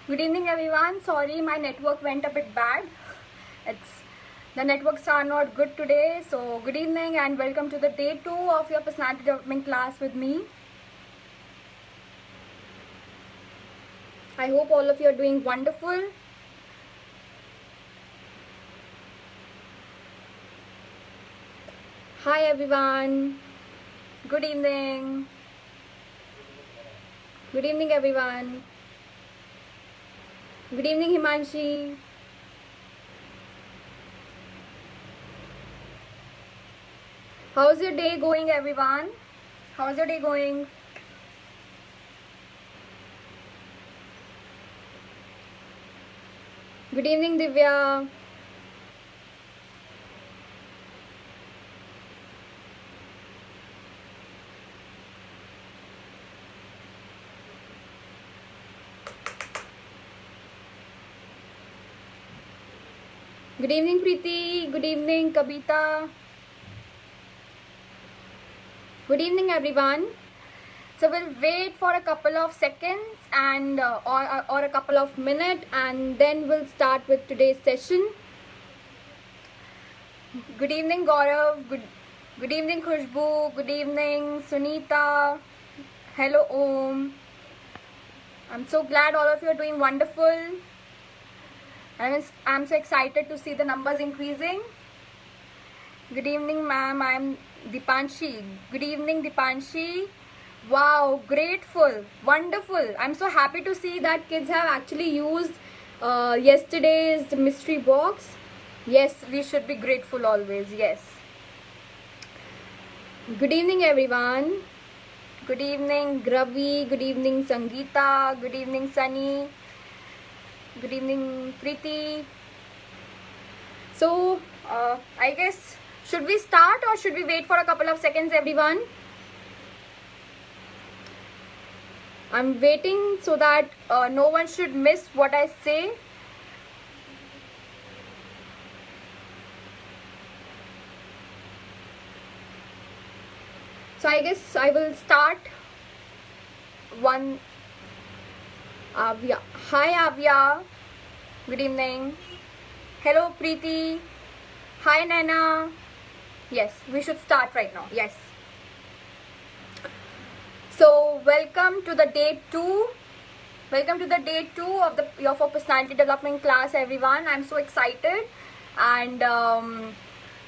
Good evening, everyone. Sorry, my network went a bit bad. The networks are not good today. So, good evening and welcome to the day 2 of your personality development class with me. I hope all of you are doing wonderful. Hi, everyone. Good evening. Good evening, everyone. Good evening, Himanshi. How's your day going, everyone? How's your day going? Good evening, Divya. Good evening, Preeti. Good evening, Kabita. Good evening, everyone. So we'll wait for a couple of seconds and or a couple of minutes, and then we'll start with today's session. Good evening, Gaurav. Good evening, Khushbu. Good evening, Sunita. Hello, Om. I'm so glad all of you are doing wonderful. I'm so excited to see the numbers increasing. Good evening, ma'am. I'm Dipanshi. Good evening, Dipanshi. Wow, grateful, wonderful. I'm so happy to see that kids have actually used yesterday's mystery box. Yes, we should be grateful always. Yes. Good evening, everyone. Good evening, Gravi. Good evening, Sangeeta. Good evening, Sunny. Good evening, Preeti. So, I guess, should we start or should we wait for a couple of seconds, everyone? I'm waiting so that no one should miss what I say. So I guess I will start one. Avya. Hi, Avya. Good evening. Hello, Preeti. Hi, Naina. Yes, we should start right now. Yes. So, welcome to the day 2. Welcome to the day 2 of your personality development class, everyone. I'm so excited. And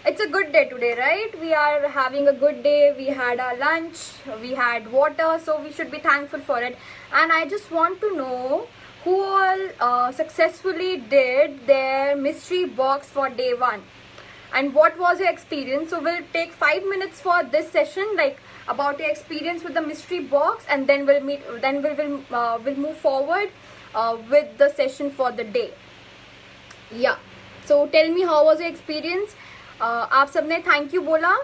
it's a good day today, right? We are having a good day. We had our lunch. We had water. So, we should be thankful for it. And I just want to know who all successfully did their mystery box for day 1. And what was your experience? So we'll take 5 minutes for this session, like about your experience with the mystery box, and then we'll move forward with the session for the day. Yeah. So tell me, how was your experience? आप सबने thank you बोला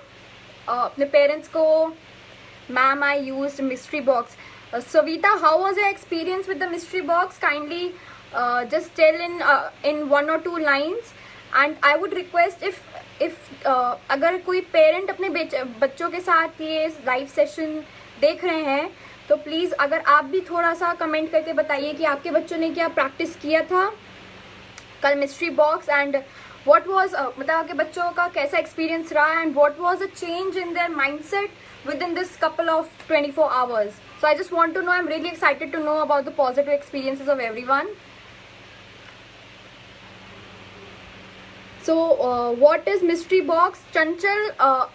अपने parents को. Ma'am, I used mystery box. Savita, how was your experience with the mystery box? Kindly just tell in 1 or 2 lines. And I would request if अगर कोई parent अपने बच्चों के साथ ये लाइव सेशन देख रहे हैं, तो प्लीज़ अगर आप भी थोड़ा सा कमेंट करके बताइए कि आपके बच्चों ने क्या प्रैक्टिस किया था कल mystery box, and what was मतलब आपके बच्चों का कैसा एक्सपीरियंस रहा, and what was a change in their mindset within this couple of 24 hours. So I just want to know, I'm really excited to know about the positive experiences of everyone. So what is mystery box? Chanchal,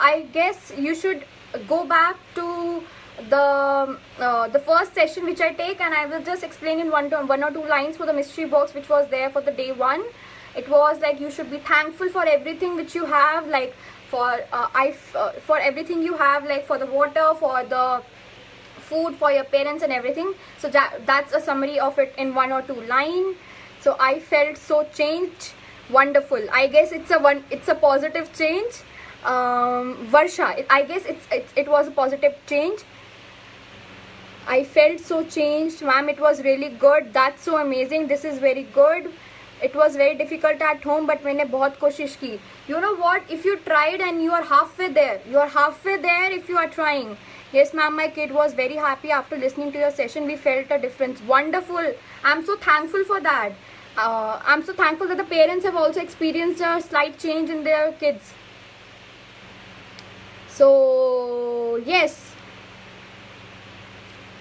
I guess you should go back to the first session which I take, and I will just explain in 1 or 2 lines for the mystery box which was there for the day 1. It was like you should be thankful for everything which you have, like for everything you have, like for the water, for the food, for your parents and everything. So that's a summary of it in 1 or 2 lines. So I felt so changed. Wonderful. I guess it's a positive change. Varsha, I guess it was a positive change. I felt so changed, ma'am. It was really good. That's so amazing. This is very good. It was very difficult at home, but मैंने बहुत कोशिश की. You know what? If you tried and you are halfway there if you are trying, Yes, ma'am, my kid was very happy after listening to your session. We felt a difference. Wonderful. I'm so thankful for that. I'm so thankful that the parents have also experienced a slight change in their kids. So, yes.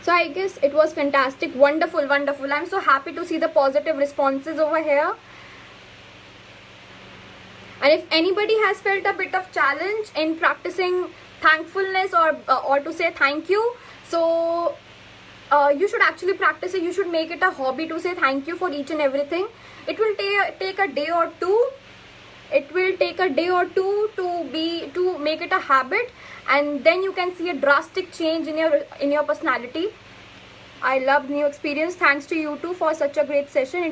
So, I guess it was fantastic. Wonderful, wonderful. I'm so happy to see the positive responses over here. And if anybody has felt a bit of challenge in practicing thankfulness or to say thank you, so you should actually practice it. You should make it a hobby to say thank you for each and everything. It will take a day or two. It will take a day or two to make it a habit, and then you can see a drastic change in your personality. I loved new experience. Thanks to you too for such a great session.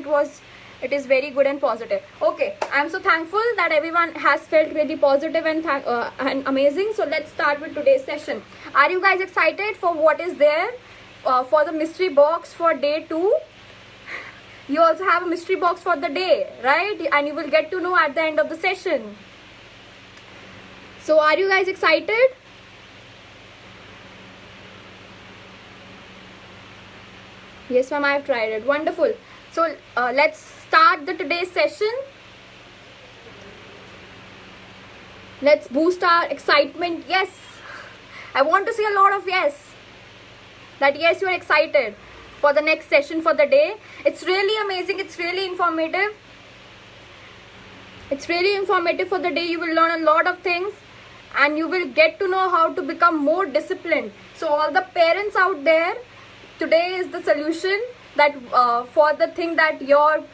It is very good and positive. Okay, I'm so thankful that everyone has felt really positive and amazing. So let's start with today's session. Are you guys excited for what is there for the mystery box for day 2? You also have a mystery box for the day, right? And you will get to know at the end of the session. So are you guys excited? Yes, ma'am, I have tried it. Wonderful. So let's start the today's session. Let's boost our excitement. Yes, I want to see a lot of yes. That yes, you are excited for the next session for the day. It's really amazing. It's really informative. It's really informative for the day. You will learn a lot of things and you will get to know how to become more disciplined. So all the parents out there, today is the solution that for the thing that your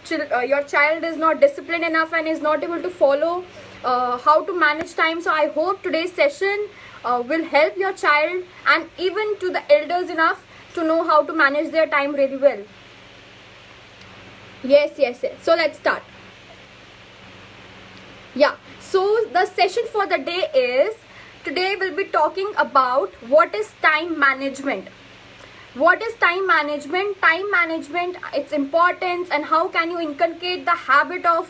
child is not disciplined enough and is not able to follow how to manage time. So I hope today's session will help your child and even to the elders enough to know how to manage their time really well. Yes. So let's start. Yeah, so the session for the day is, today we'll be talking about what is time management. What is time management? Time management, its importance, and how can you inculcate the habit of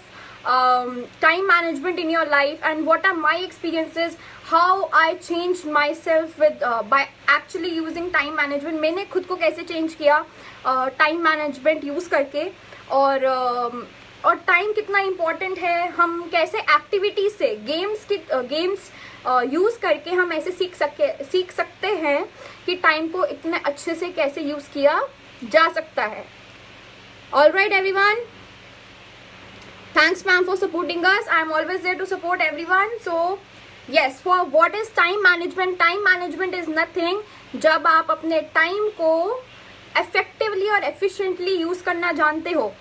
time management in your life, and what are my experiences, how I changed myself with by actually using time management. मैंने खुद को कैसे change किया time management use करके, और time कितना important है, हम कैसे एक्टिविटी से गेम्स यूज़ करके हम ऐसे सीख सकते हैं कि टाइम को इतने अच्छे से कैसे यूज़ किया जा सकता है. All right everyone, thanks ma'am for supporting us. I am always there to support everyone. So yes, for what is time management? Time management is nothing. जब आप अपने टाइम को इफेक्टिवली और एफिशिएंटली यूज़ करना जानते हो.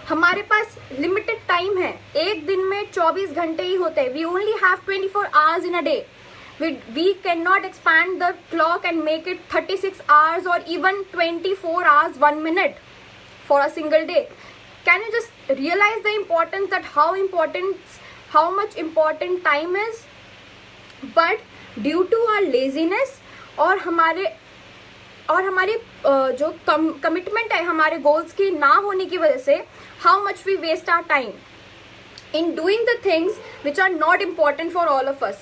हमारे पास लिमिटेड टाइम है, एक दिन में 24 घंटे ही होते हैं. We only have 24 hours in a day. We cannot expand the clock and make it 36 hours or even 24 hours 1 minute for a single day. Can you just realize the importance, that how much important time is? But due to our laziness और हमारी जो commitment है हमारे goals की ना होने की वजह से, how much we waste our time in doing the things which are not important for all of us.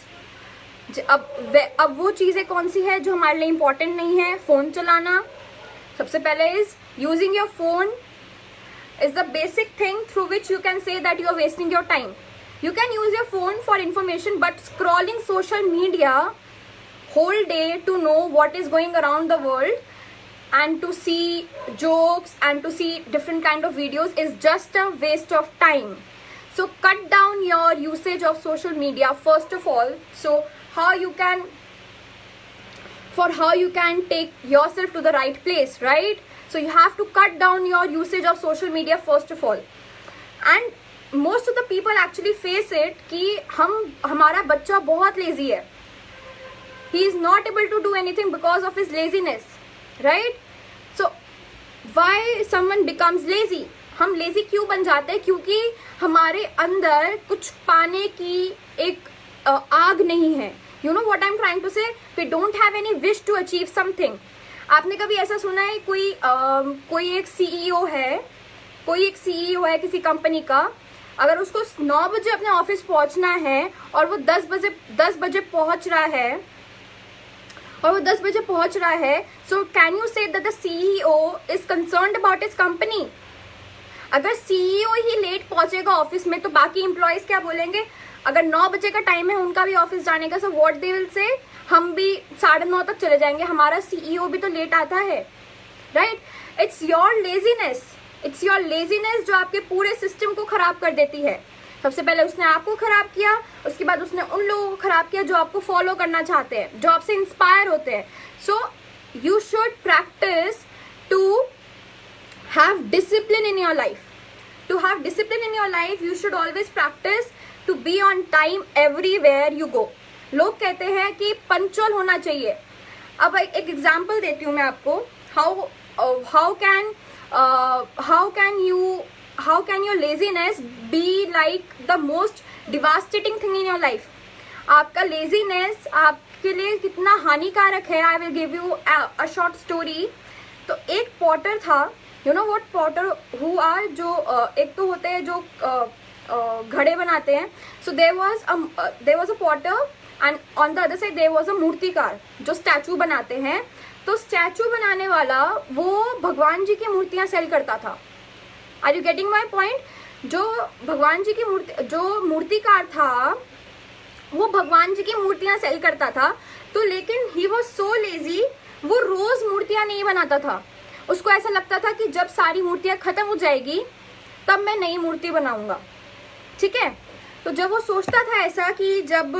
अब वो चीज़ें कौन सी है जो हमारे लिए इम्पोर्टेंट नहीं है? फ़ोन चलाना सबसे पहले is using your phone is the basic thing through which you can say that you are wasting your time. You can use your phone for information, but scrolling social media whole day to know what is going around the world and to see jokes and to see different kind of videos is just a waste of time. So cut down your usage of social media first of all. So how you can take yourself to the right place, right? So you have to cut down your usage of social media first of all. And most of the people actually face it कि हमारा बच्चा बहुत lazy है. He is not able to do anything because of his laziness, right? So why someone becomes lazy? हम lazy क्यों बन जाते हैं? क्योंकि हमारे अंदर कुछ पाने की एक आग नहीं है. You know what I'm trying to say? We don't have any wish to achieve something. आपने कभी ऐसा सुना है कोई एक सीईओ है किसी कंपनी का, अगर उसको 9 बजे अपने ऑफिस पहुंचना है और वो 10 बजे पहुंच रहा है और वो 10 बजे पहुंच रहा है, so can you say that the CEO is concerned about his company? अगर CEO ही लेट पहुंचेगा ऑफिस में तो बाकी एम्प्लॉयज क्या बोलेंगे? अगर 9 बजे का टाइम है उनका भी ऑफिस जाने का, so what they will say, हम भी 9:30 तक चले जाएंगे, हमारा CEO भी तो लेट आता है, right? It's your laziness, it's your laziness जो आपके पूरे सिस्टम को खराब कर देती है। सबसे पहले उसने आपको खराब किया, उसके बाद उसने उन लोगों को खराब किया जो आपको फॉलो करना चाहते हैं, जो आपसे इंस्पायर होते हैं। So you should practice to have discipline in your life. To have discipline in your life you should always practice to be on time everywhere you go. लोग कहते हैं कि पंक्चुअल होना चाहिए। अब एक एग्जाम्पल देती हूँ मैं आपको, how can your laziness be like the most devastating thing in your life? आपका laziness आपके लिए कितना हानिकारक है। I will give you a short story. तो एक पॉटर था, you know what Potter who are, जो एक तो होते हैं जो घड़े बनाते हैं। So there was a potter and on the other side there was a मूर्तिकार जो स्टैचू बनाते हैं। तो स्टैचू बनाने वाला वो भगवान जी की मूर्तियां सेल करता था। Are you getting my point? जो भगवान जी की मूर्ति, जो मूर्तिकार था वो भगवान जी की मूर्तियां सेल करता था। तो लेकिन ही वॉज सो लेजी, वो रोज मूर्तियां नहीं बनाता था। उसको ऐसा लगता था कि जब सारी मूर्तियां खत्म हो जाएगी तब मैं नई मूर्ति बनाऊंगा, ठीक है? तो जब वो सोचता था ऐसा कि जब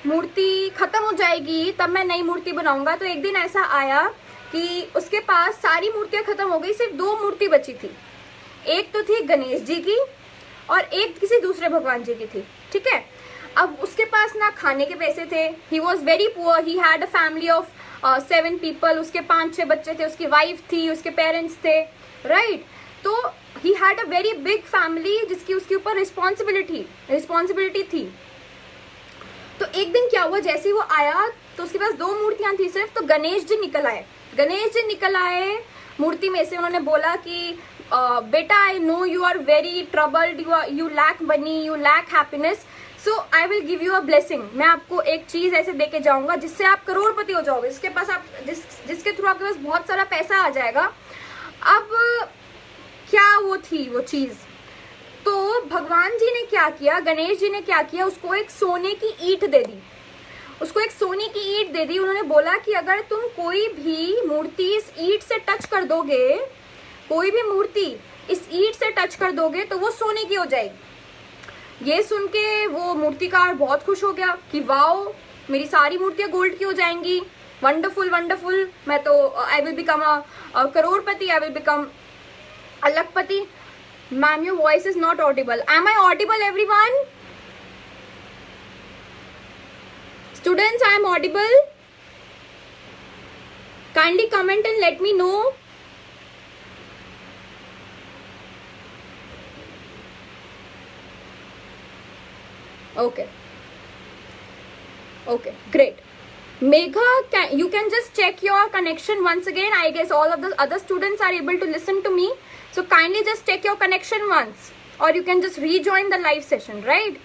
मूर्ति खत्म हो जाएगी तब मैं नई मूर्ति बनाऊंगा, तो एक दिन ऐसा आया कि उसके पास सारी मूर्तियां खत्म हो गई, सिर्फ 2 मूर्ति बची थी। एक तो थी गणेश जी की और एक किसी दूसरे भगवान जी की थी, ठीक है? अब उसके पास ना खाने के पैसे थे, he was very poor, he had a family of 7 people, उसके 5-6 बच्चे थे, उसकी वाइफ थी, उसके पेरेंट्स थे, राइट? तो he had a very big family जिसकी उसके ऊपर रिस्पॉन्सिबिलिटी थी। तो एक दिन क्या हुआ, जैसे ही वो आया तो उसके पास 2 मूर्तियां थी सिर्फ। तो गणेश जी निकल आए मूर्ति में से। उन्होंने बोला कि बेटा, I know you are very troubled, you lack money, you lack happiness, so I will give you a blessing. मैं आपको एक चीज ऐसे देके जाऊंगा जिससे आप करोड़पति हो जाओगे, जिसके थ्रू आपके पास बहुत सारा पैसा आ जाएगा। अब क्या वो थी वो चीज? तो भगवान जी ने क्या किया, गणेश जी ने क्या किया, उसको एक सोने की ईंट दे दी। उन्होंने बोला कि अगर तुम कोई भी मूर्ति इस ईंट से टच कर दोगे, तो वो सोने की हो जाएगी। ये सुन के वो मूर्तिकार बहुत खुश हो गया कि वाओ, मेरी सारी मूर्तियां गोल्ड की हो जाएंगी, वंडरफुल, मैं तो I will become a Crorepati, I will become a lakpati. Ma'am, your voice is not audible. Am I audible, everyone? Students, I am audible. Kindly comment and let me know. Okay, great. Megha, you can just check your connection once again. I guess all of the other students are able to listen to me. So kindly just check your connection once, or you can just rejoin the live session, right?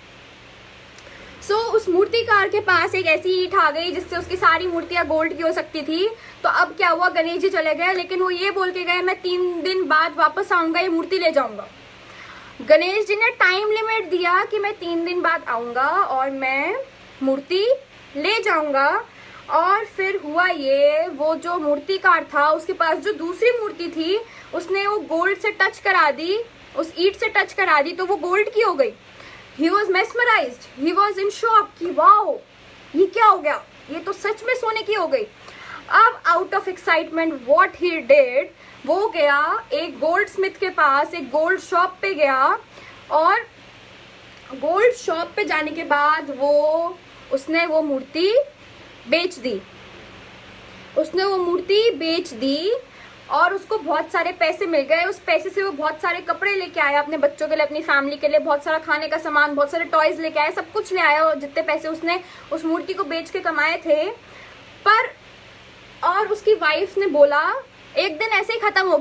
So उस मूर्तिकार के पास एक ऐसी ईंट आ गई जिससे उसकी सारी मूर्तियां गोल्ड की हो सकती थी। तो अब क्या हुआ, गणेश जी चले गए, लेकिन वो ये बोल के गए मैं 3 दिन बाद वापस आऊंगा, ये मूर्ति ले जाऊंगा। गणेश जी ने टाइम लिमिट दिया कि मैं 3 दिन बाद आऊंगा और मैं मूर्ति ले जाऊंगा। और फिर हुआ ये, वो जो मूर्तिकार था उसके पास जो दूसरी मूर्ति थी उसने वो गोल्ड से टच करा दी, उस ईंट से टच करा दी, तो वो गोल्ड की हो गई। He was mesmerised, he was in shock कि वाओ, ये क्या हो गया, ये तो सच में सोने की हो गई। अब out of excitement what he did, वो गया एक गोल्ड स्मिथ के पास, एक गोल्ड शॉप पे गया, और गोल्ड शॉप पे जाने के बाद उसने वो मूर्ति बेच दी और उसको बहुत सारे पैसे मिल गए। उस पैसे से वो बहुत सारे कपड़े लेके आया अपने बच्चों के लिए, अपनी फैमिली के लिए, बहुत सारा खाने का सामान, बहुत सारे टॉयज लेके आया, सब कुछ ले आया, और जितने पैसे उसने उस मूर्ति को बेच के कमाए थे। और उसकी वाइफ ने बोला एक दिन ऐसे ही खत्म हो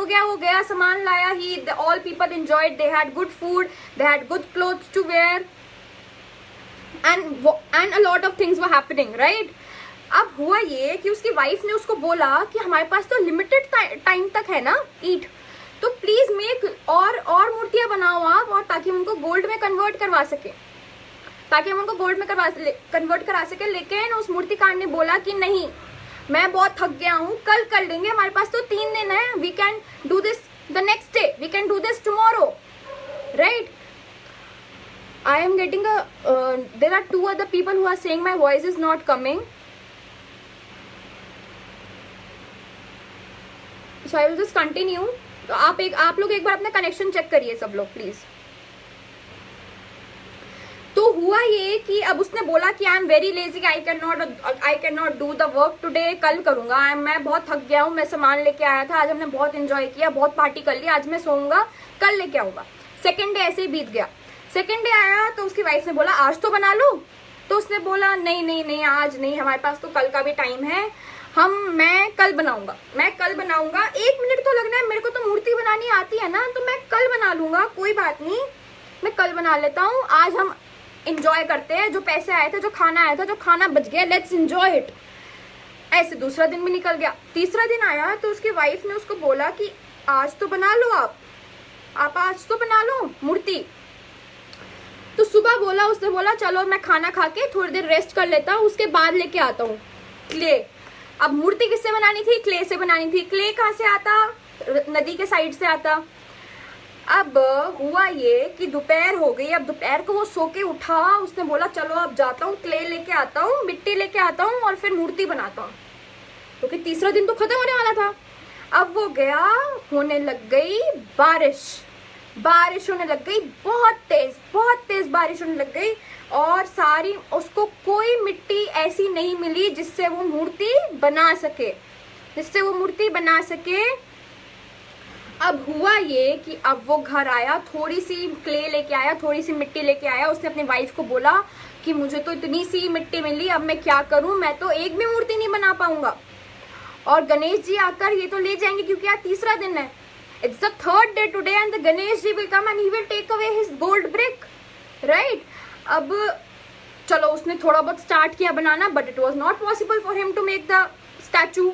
गया, वो गया, सामान लाया, all people enjoyed, they had good food, they had good clothes to wear, and a lot of things were happening, right? अब हुआ ये कि उसकी वाइफ ने उसको बोला कि हमारे पास तो लिमिटेड टाइम तक है ना ईट, तो प्लीज मेक और मूर्तियां बनाओ आप, और ताकि हम उनको गोल्ड में कन्वर्ट करवा सके, कन्वर्ट करा सके। लेकिन उस मूर्तिकार ने बोला कि नहीं, मैं बहुत थक गया हूँ, कल कर लेंगे, हमारे पास तो 3 दिन है, we can do this the next day, we can do this tomorrow, right. I am getting there are 2 other people who are saying my voice is not coming, so I will just continue. तो आप लोग एक बार अपना connection check करिए सब लोग please. तो हुआ ये कि अब उसने बोला कि I am very lazy, I can not do the work today, कल करूंगा, मैं बहुत थक गया हूँ, मैं सामान लेके आया था, आज हमने बहुत एंजॉय किया, बहुत पार्टी कर ली, आज मैं सोऊंगा, कल लेके आऊंगा। सेकेंड डे ऐसे ही बीत गया। सेकेंड डे आया तो उसकी वाइफ ने बोला आज तो बना लो, तो उसने बोला नहीं आज नहीं, हमारे पास तो कल का भी टाइम है, मैं कल बनाऊंगा। 1 मिनट तो लगना है, मेरे को तो मूर्ति बनानी आती है ना, तो मैं कल बना लूंगा, कोई बात नहीं, मैं कल बना लेता हूँ, आज हम इंजॉय करते हैं, जो पैसे आए थे, जो खाना आया था, जो खाना बच गया, लेट्स एंजॉय इट। ऐसे दूसरा दिन भी निकल गया। तीसरा दिन आया तो उसकी वाइफ ने उसको बोला कि आज तो बना लो आप आज तो बना लो मूर्ति। तो सुबह उसने बोला चलो मैं खाना खा के थोड़ी देर रेस्ट कर लेता हूँ, उसके बाद लेके आता हूँ क्ले। अब मूर्ति किससे बनानी थी? क्ले से बनानी थी। क्ले कहाँ से आता? नदी के साइड से आता। अब हुआ ये कि दोपहर हो गई। अब दोपहर को वो सो के उठा, उसने बोला चलो अब जाता हूँ, क्ले लेके आता हूँ, मिट्टी लेके आता हूँ और फिर मूर्ति बनाता हूँ, क्योंकि तीसरा दिन तो खत्म होने वाला था। अब वो गया, होने लग गई बारिश होने लग गई, बहुत तेज बारिश होने लग गई, और सारी उसको कोई मिट्टी ऐसी नहीं मिली जिससे वो मूर्ति बना सके। अब हुआ ये कि अब वो घर आया, थोड़ी सी क्ले लेके आया, थोड़ी सी मिट्टी लेके आया। उसने अपनी वाइफ को बोला कि मुझे तो इतनी सी मिट्टी मिली, अब मैं क्या करूं, मैं तो एक भी मूर्ति नहीं बना पाऊंगा। और गणेश जी आकर ये तो ले जाएंगे, क्योंकि आज तीसरा दिन है। It's the third day today and the Ganesh ji will come and he will take away his gold brick, right? अब चलो उसने थोड़ा बहुत स्टार्ट किया बनाना, but it was not possible for him to make the statue.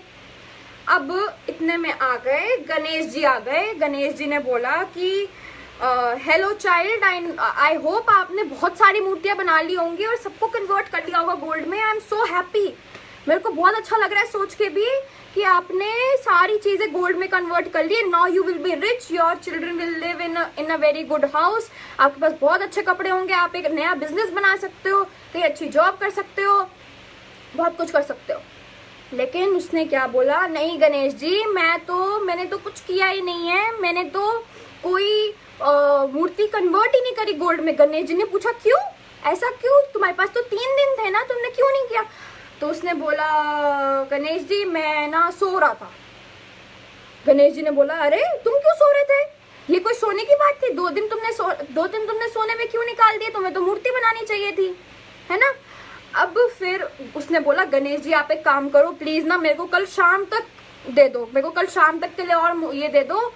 अब इतने में आ गए गणेश जी ने बोला कि हेलो चाइल्ड, आई होप आपने बहुत सारी मूर्तियां बना ली होंगी और सबको कन्वर्ट कर लिया होगा गोल्ड में। आई एम सो हैप्पी, मेरे को बहुत अच्छा लग रहा है सोच के भी कि आपने सारी चीजें गोल्ड में कन्वर्ट कर ली। Now you will be rich, your children will live in a very good house, आपके पास बहुत अच्छे कपड़े होंगे, आप एक नया बिजनेस बना सकते हो, कहीं अच्छी जॉब कर सकते हो, बहुत कुछ कर सकते हो। लेकिन उसने क्या बोला, नहीं गणेश जी, मैंने तो कुछ किया ही नहीं है, मैंने तो कोई मूर्ति कन्वर्ट ही नहीं करी गोल्ड में। गणेश जी ने पूछा क्यों, ऐसा क्यों, तुम्हारे पास तो 3 दिन थे ना, तुमने क्यों नहीं किया? तो उसने बोला गणेश जी मैं ना सो रहा था। गणेश जी ने बोला अरे तुम क्यों सो रहे थे, ये कोई सोने की बात थी? 2 दिन तुमने सोने में क्यों निकाल दिए, तुम्हें तो मूर्ति बनानी चाहिए थी, है ना। अब फिर उसने बोला गणेश जी आप एक काम करो प्लीज ना, मेरे को कल शाम तक दे दो, मेरे को कल शाम तक के लिए और ये दे दो,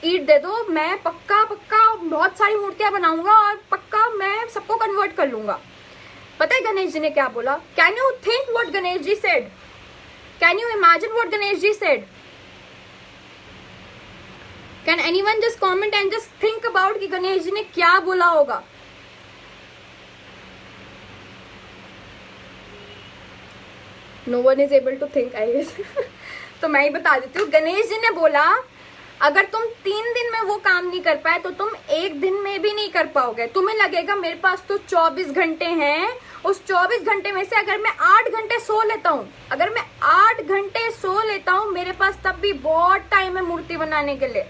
ईट दे दो, मैं पक्का बहुत सारी मूर्तियां बनाऊंगा और पक्का मैं सबको कन्वर्ट कर लूंगा। पता है गणेश जी ने क्या बोला? Can you think what Ganesh ji said? Can you imagine what Ganesh ji said? Can anyone just comment and just think about कि गणेश जी ने क्या बोला होगा? No one is able to think I guess. तो मैं ही बता देती हूँ। गणेश जी ने बोला अगर तुम 3 दिन में वो काम नहीं कर पाए तो तुम 1 दिन में भी नहीं कर पाओगे। तुम्हें लगेगा मेरे पास तो 24 घंटे हैं, उस 24 घंटे में से अगर मैं 8 घंटे सो लेता हूँ, मेरे पास तब भी बहुत टाइम है मूर्ति बनाने के लिए।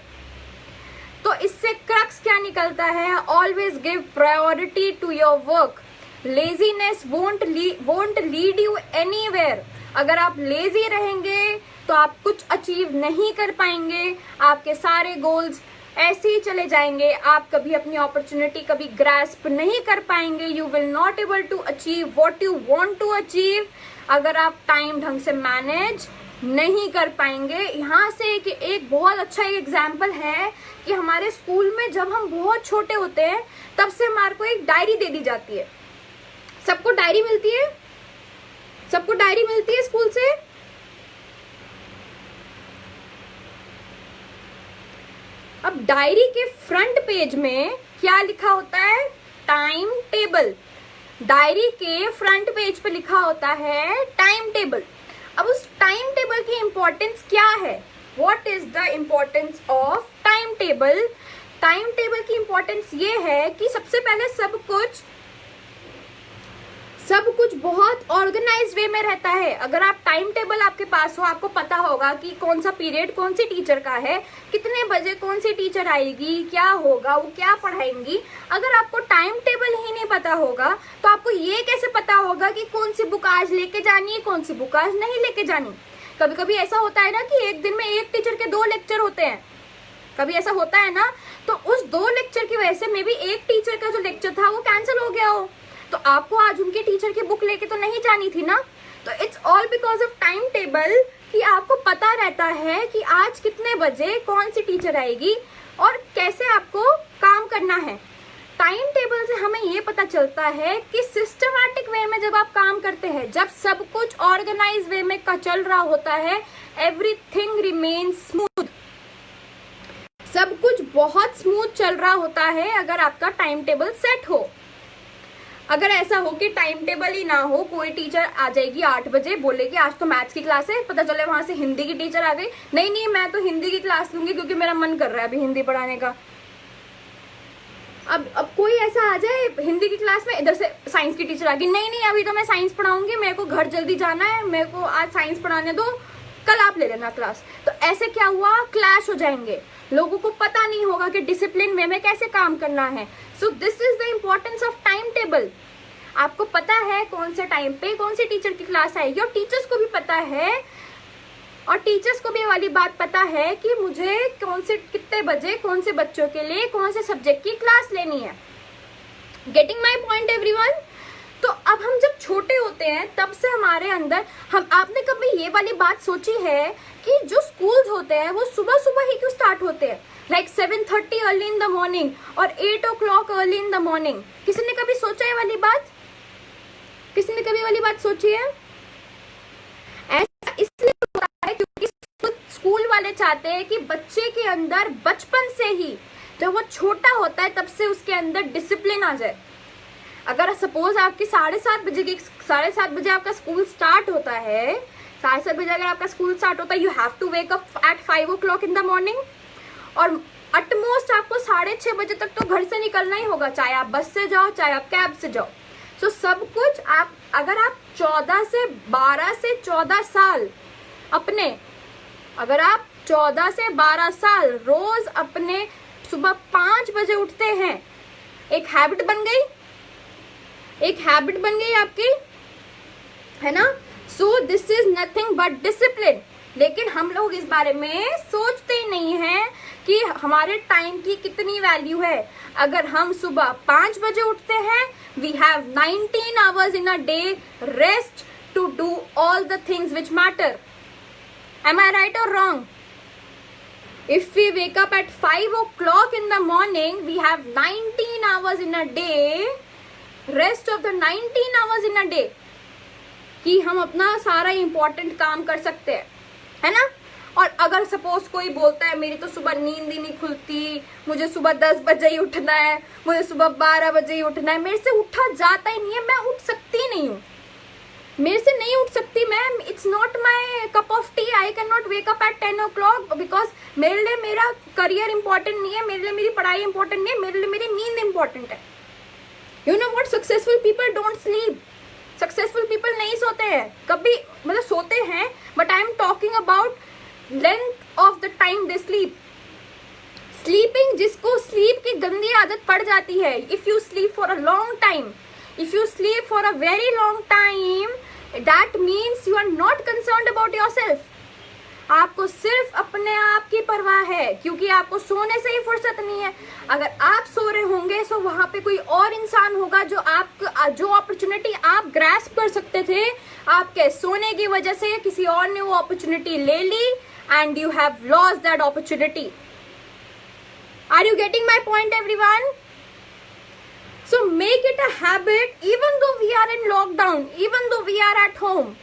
तो इससे क्रक्स क्या निकलता है? Always give priority to your work. Laziness won't lead you anywhere. अगर आप लेजी रहेंगे तो आप कुछ अचीव नहीं कर पाएंगे, आपके सारे गोल्स ऐसे ही चले जाएंगे, आप कभी अपनी अपॉर्चुनिटी कभी ग्रास्प नहीं कर पाएंगे। You will not able to achieve what you want to achieve अगर आप टाइम ढंग से मैनेज नहीं कर पाएंगे। यहाँ से एक बहुत अच्छा एग्जाम्पल है कि हमारे स्कूल में जब हम बहुत छोटे होते हैं तब से हमारे को एक डायरी दे दी जाती है। सबको डायरी मिलती है, सबको डायरी मिलती है स्कूल से? अब डायरी के फ्रंट पेज में क्या लिखा होता है? Time table. डायरी के फ्रंट पेज पे लिखा होता है टाइम टेबल। अब उस टाइम टेबल की इंपॉर्टेंस क्या है? What is the importance of time table? Time table की इंपॉर्टेंस ये है कि सबसे पहले सब कुछ बहुत ऑर्गेनाइज वे में रहता है। अगर आप टाइम टेबल आपके पास हो, आपको पता होगा कि कौन सा पीरियड कौन सी टीचर का है, कितने बजे कौन सी टीचर आएगी, क्या होगा, वो क्या पढ़ाएंगी। अगर आपको टाइम टेबल ही नहीं पता होगा तो आपको ये कैसे पता होगा कि कौन सी बुक आज लेके जानी है, कौन सी बुक आज नहीं लेके जानी। कभी कभी ऐसा होता है ना कि एक दिन में एक टीचर के 2 लेक्चर होते हैं, कभी ऐसा होता है ना, तो उस 2 लेक्चर की वजह से मे बी एक टीचर का जो लेक्चर था वो कैंसिल हो गया हो, तो आपको आज उनके टीचर की बुक लेके तो नहीं जानी थी ना। तो it's all because of time table कि आपको पता रहता है कि आज कितने बजे कौन सी टीचर आएगी और कैसे आपको काम करना है। टाइम टेबल से हमें ये पता चलता है कि सिस्टमैटिक वे में जब आप काम करते हैं, जब सब कुछ ऑर्गेनाइज वे में चल रहा होता है, एवरीथिंग रिमेन्स स्मूथ, सब कुछ बहुत स्मूथ चल रहा होता है अगर आपका टाइम टेबल सेट हो। अगर ऐसा हो कि टाइम टेबल ही ना हो, कोई टीचर आ जाएगी 8 बजे, बोलेगी आज तो मैथ्स की क्लास है, पता चले वहां से हिंदी की टीचर आ गई, नहीं मैं तो हिंदी की क्लास लूंगी क्योंकि मेरा मन कर रहा है अभी हिंदी पढ़ाने का। अब कोई ऐसा आ जाए हिंदी की क्लास में, इधर से साइंस की टीचर आ गई, नहीं अभी तो मैं साइंस पढ़ाऊंगी, मेरे को घर जल्दी जाना है, मेरे को आज साइंस पढ़ाने दो, कल आप ले लेना क्लास। तो ऐसे क्या हुआ, क्लैश हो जाएंगे, लोगों को पता नहीं होगा कि डिसिप्लिन वे में कैसे काम करना है। So this is the importance of time table. आपको पता है कौन से टाइम पे कौन सी टीचर की क्लास आएगी, और टीचर्स को भी पता है, और टीचर्स को भी ये वाली बात पता है कि मुझे कौन से कितने बजे कौन से बच्चों के लिए कौन से सब्जेक्ट की क्लास लेनी है। Getting my point everyone? तो अब हम जब छोटे होते हैं तब से हमारे अंदर आपने कभी ये वाली बात सोची है कि जो स्कूल्स होते हैं वो सुबह सुबह ही क्यों स्टार्ट होते हैं, like 7:30 early in the morning और 8 o'clock early in the morning? किसी ने कभी सोचा है वाली बात? किसी ने कभी वाली बात सोची है? ऐसा इसलिए होता है क्योंकि स्कूल वाले चाहते हैं कि बच्चे के अंदर बचपन से ही, जब वो छोटा होता है तब से उसके अंदर डिसिप्लिन आ जाए। अगर सपोज आपकी 7:30 बजे आपका स्कूल स्टार्ट होता है, 7:30 बजे अगर आपका स्कूल स्टार्ट होता है, you have to wake up at 5 o'clock in the morning, और अटमोस्ट आपको 6:30 बजे तक तो घर से निकलना ही होगा, चाहे आप बस से जाओ चाहे आप कैब से जाओ। तो सब कुछ अगर आप 12 से 14 साल अगर आप 14 से 12 साल रोज अपने सुबह 5 बजे उठते हैं, एक हैबिट बन गई आपकी, है ना? So this is nothing but discipline. लेकिन हम लोग इस बारे में सोचते ही नहीं हैं कि हमारे टाइम की कितनी वैल्यू है। अगर हम सुबह 5 बजे उठते हैं, we have 19 hours in a day rest to do all the things which matter. Am I right or wrong? If we wake up at 5 o'clock in the morning, we have 19 hours in a day, rest of the 19 hours in a day, कि हम अपना सारा important काम कर सकते हैं, है ना? और अगर सपोज कोई बोलता है मेरी तो सुबह नींद ही नहीं खुलती, मुझे सुबह 10 बजे ही उठना है, मुझे सुबह 12 बजे ही उठना है, मेरे से उठा जाता ही नहीं है, मैं उठ सकती नहीं हूँ, मेरे से नहीं उठ सकती मैं, it's not my cup of T, I can not wake up eight 10 o'clock because मेरे लिए मेरा करियर इंपॉर्टेंट नहीं है, मेरे लिए मेरी पढ़ाई इंपॉर्टेंट नहीं है, मेरे लिए मेरी नींद इंपॉर्टेंट है। You know what, successful people don't sleep. Successful people नहीं सोते हैं कभी, मतलब सोते हैं, but I am talking about length of the time they sleep. Sleeping, जिसको स्लीप की गंदी आदत पड़ जाती है, if you sleep for a long time, if you sleep for a very long time, that means you are not concerned about yourself. आपको सिर्फ अपने आप की परवाह है, क्योंकि आपको सोने से ही फुर्सत नहीं है। अगर आप सो रहे होंगे तो वहां पे कोई और इंसान होगा जो अपॉर्चुनिटी आप ग्रैस्प कर सकते थे, आपके सोने की वजह से किसी और ने वो अपॉर्चुनिटी ले ली and you have lost that opportunity. Are you getting my point everyone? So make it a habit, even though we are in lockdown, even though we are at home,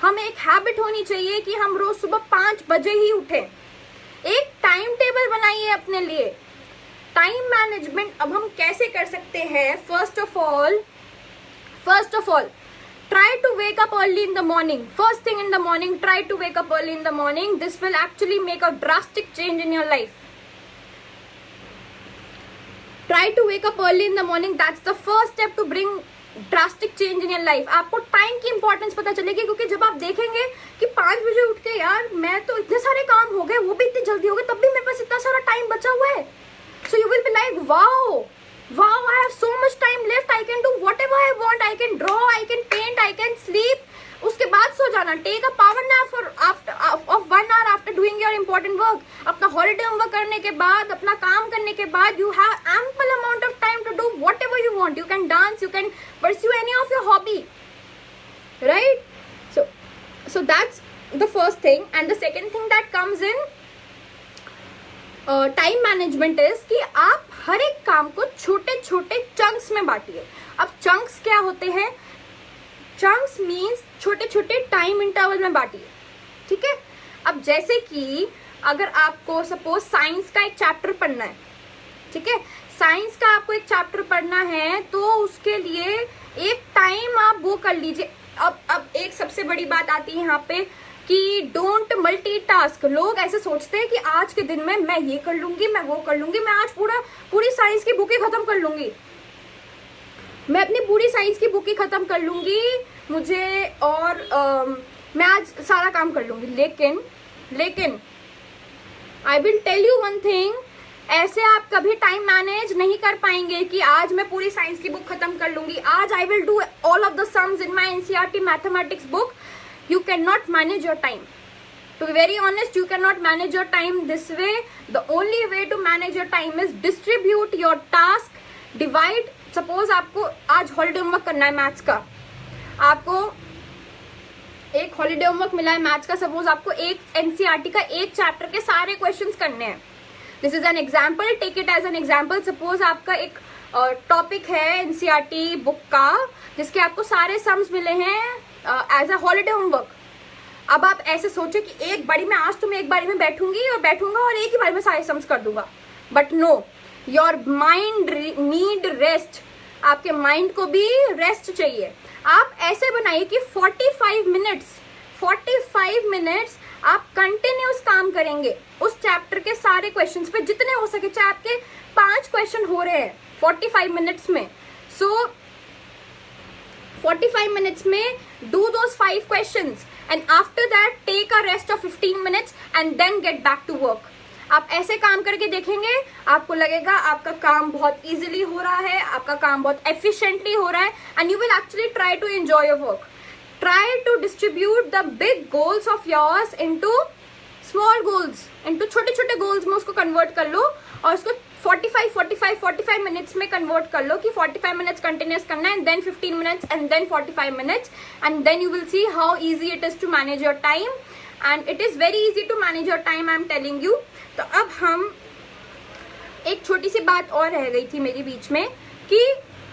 हमें एक हैबिट होनी चाहिए कि हम रोज सुबह 5 बजे ही उठें। एक टाइम टेबल बनाइए अपने लिए। टाइम मैनेजमेंट अब हम कैसे कर सकते हैं? First of all try to wake up early in the morning. First thing in the morning, try to wake up early in the morning. This will actually make a drastic change in your life. Try to wake up early in the morning. That's the first step to bring drastic change in your life. आपको time की importance पता चलेगी, क्योंकि जब आप देखेंगे कि 5 बजे उठ के यार मैं तो इतने सारे काम हो गए, वो भी इतनी जल्दी हो गए, तब भी मेरे पास इतना सारा टाइम बचा हुआ है. So you will be like, wow, I have so much time left. I can do whatever I want. I can draw, I can paint, I can sleep. उसके बाद सो जाना. Take a power nap of 1 hour after doing your important work. अपना holiday homework करने के बाद, अपना काम करने के बाद, you have ample amount of time to do whatever you want. You can dance, you can pursue any of your hobby, right? So that's the first thing. And the second thing that comes in time management is कि आप हर एक काम को छोटे छोटे chunks में बांटिए. अब chunks क्या होते हैं? चंक्स मीन्स छोटे छोटे टाइम इंटरवल में बांटिए. ठीक है. अब जैसे कि अगर आपको सपोज साइंस का एक चैप्टर पढ़ना है, ठीक है, साइंस का आपको एक चैप्टर पढ़ना है, तो उसके लिए एक टाइम आप वो कर लीजिए. अब एक सबसे बड़ी बात आती है यहाँ पे कि डोंट मल्टीटास्क. लोग ऐसे सोचते हैं कि आज के दिन में मैं ये कर लूंगी, मैं वो कर लूंगी, मैं आज पूरी साइंस की बुक ही खत्म कर लूंगी, मैं अपनी पूरी साइंस की बुक ही खत्म कर लूंगी, मुझे और मैं आज सारा काम कर लूंगी. लेकिन I will tell you one thing, ऐसे आप कभी टाइम मैनेज नहीं कर पाएंगे कि आज मैं पूरी साइंस की बुक खत्म कर लूंगी, आज I will do all of the sums in my NCERT mathematics book. You cannot manage your time. To be very honest, you cannot manage your time this way. The only way to manage your time is distribute your task. Divide. Suppose आपको आज holiday homework करना है maths का, आपको एक holiday homework मिला है maths का. सपोज आपको एक एनसीईआरटी का एक चैप्टर के सारे क्वेश्चंस करने हैं. This is an example, take it as an example. Suppose आपका एक टॉपिक है एनसीईआरटी बुक का जिसके आपको सारे सम्स मिले हैं एज अ हॉलीडे होमवर्क. अब आप ऐसे सोचे कि एक बारी में आज तो मैं एक बारी में बैठूंगा और एक ही बारी में सारे सम्स कर दूंगा. But no, your mind need rest. आपके माइंड को भी रेस्ट चाहिए. आप ऐसे बनाइए कि 45 मिनट्स आप कंटिन्यूस काम करेंगे उस चैप्टर के सारे क्वेश्चंस पे, जितने हो सके. चाहे आपके 5 क्वेश्चन हो रहे हैं 45 मिनट्स में, सो 45 minutes में do those 5 questions and after that take a rest of 15 minutes and then get back to work. आप ऐसे काम करके देखेंगे, आपको लगेगा आपका काम बहुत easily हो रहा है, आपका काम बहुत efficiently हो रहा है, and you will actually try to enjoy your work. Try to distribute the big goals of yours into small goals, into छोटे छोटे goals में उसको convert कर लो और उसको 45 मिनट्स में कन्वर्ट कर लो कि 45 मिनट्स कंटिन्यूस करना है, then 15 minutes and then 45 minutes, and then you will see how easy it is to manage your time. And it is very easy to manage your time, I am telling you. तो अब हम एक छोटी सी बात और रह गई थी मेरी बीच में कि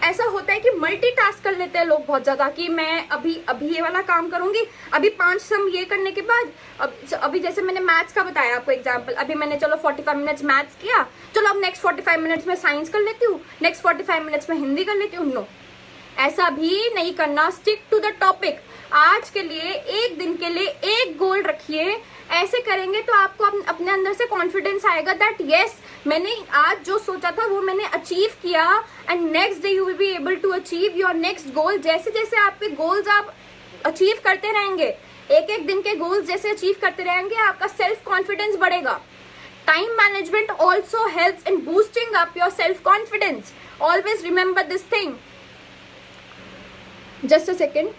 ऐसा होता है कि मल्टीटास्क कर लेते हैं लोग बहुत ज्यादा, कि मैं अभी ये वाला काम करूंगी, अभी 5 सम ये करने के बाद अभी जैसे मैंने मैथ्स का बताया आपको एग्जांपल, अभी मैंने चलो 45 मिनट्स मैथ्स किया, चलो अब नेक्स्ट 45 मिनट्स में साइंस कर लेती हूँ, नेक्स्ट 45 मिनट्स में हिंदी कर लेती हूँ. नो, ऐसा भी नहीं करना. Stick to the topic. आज के लिए एक दिन के लिए एक गोल रखिए. ऐसे करेंगे तो आपको अपने अंदर से कॉन्फिडेंस आएगा दैट यस, मैंने आज जो सोचा था वो मैंने अचीव किया, and next day you will be able to achieve your next goal. जैसे जैसे आपके गोल्स आप अचीव करते रहेंगे, एक एक दिन के गोल्स जैसे अचीव करते रहेंगे, आपका सेल्फ कॉन्फिडेंस बढ़ेगा. Time management also helps in boosting up your self confidence. Always remember this thing. Just a second.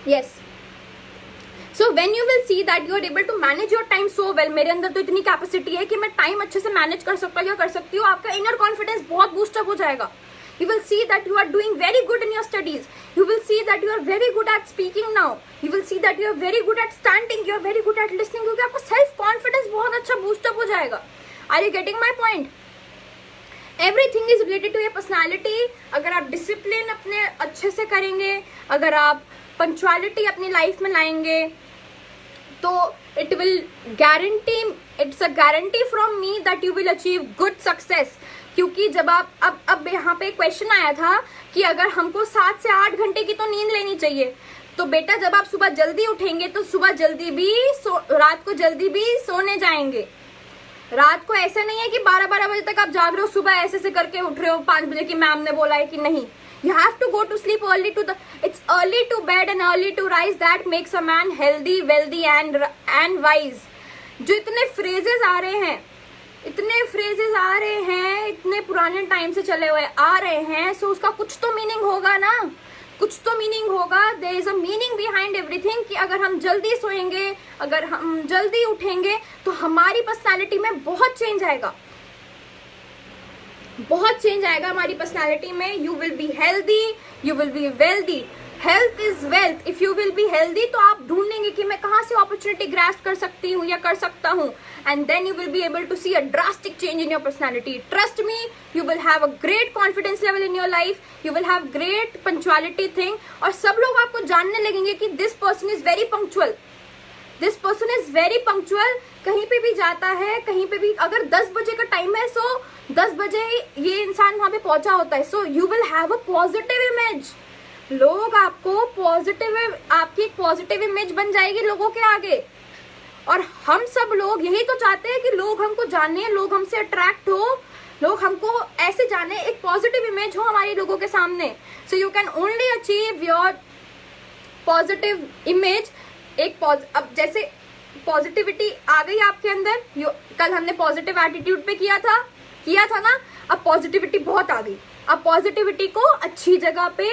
Yes. So when you will see that you are able to manage your time so well, मेरे अंदर तो इतनी capacity है कि मैं time अच्छे से manage कर सकता हूँ या कर सकती हूँ, आपका इनर कॉन्फिडेंस बहुत बूस्टअप हो जाएगा. You will see that you are doing very good in your studies. You will see that you are very good at speaking now. You will see that you are very good at standing. You are very good at listening. क्योंकि आपका self confidence बहुत अच्छा boost up हो जाएगा. Are you getting my point? Everything is related to your personality. अगर आप discipline अपने अच्छे से करेंगे, अगर आप पंक्चुअलिटी अपनी लाइफ में लाएंगे, तो it will guarantee, it's a guarantee from me that you will achieve good success. क्योंकि जब आप अब यहाँ पे क्वेश्चन आया था कि अगर हमको 7 से 8 घंटे की तो नींद लेनी चाहिए, तो बेटा जब आप सुबह जल्दी उठेंगे तो सुबह जल्दी भी रात को जल्दी भी सोने जाएंगे. रात को ऐसा नहीं है कि 12-12 बजे तक आप जाग रहे हो, सुबह ऐसे करके उठ रहे हो 5 बजे की मैम ने बोला है कि नहीं. You have to go to sleep early it's early to bed and early to rise that makes a man healthy, wealthy and wise. जो इतने phrases आ रहे हैं, इतने पुराने टाइम से चले हुए आ रहे हैं, सो उसका कुछ तो मीनिंग होगा ना, कुछ तो मीनिंग होगा. There is a meaning behind everything कि अगर हम जल्दी सोएंगे, अगर हम जल्दी उठेंगे तो हमारी पर्सनालिटी में बहुत चेंज आएगा, बहुत चेंज आएगा हमारी पर्सनालिटी में. You will be healthy, you will be wealthy. Health is wealth. If you will be healthy तो आप ढूंढेंगे कि मैं कहाँ से अपॉर्चुनिटी ग्रास्प कर सकती हूँ या कर सकता हूँ, and then you will be able to see a drastic change in your personality. Trust me, you will have a great confidence level in your life, you will have great punctuality thing, और सब लोग आपको जानने लगेंगे कि this person is very punctual, this person is very punctual. कहीं पे भी जाता है, कहीं पे भी अगर 10 बजे का टाइम है, सो 10 बजे ये इंसान वहां पे पहुंचा होता है. सो you will have a positive image. लोग आपको पॉजिटिव, आपकी एक पॉजिटिव इमेज बन जाएगी लोगों के आगे. और हम सब लोग यही तो चाहते हैं कि लोग हमको जाने, लोग हमसे अट्रैक्ट हो, लोग हमको ऐसे जाने, एक पॉजिटिव इमेज हो हमारे लोगों के सामने. So you can only achieve your positive image. अब जैसे पॉजिटिविटी आ गई आपके अंदर, कल हमने पॉजिटिव एटीट्यूड पे किया था ना, अब पॉजिटिविटी बहुत आ गई. अब पॉजिटिविटी को अच्छी जगह पे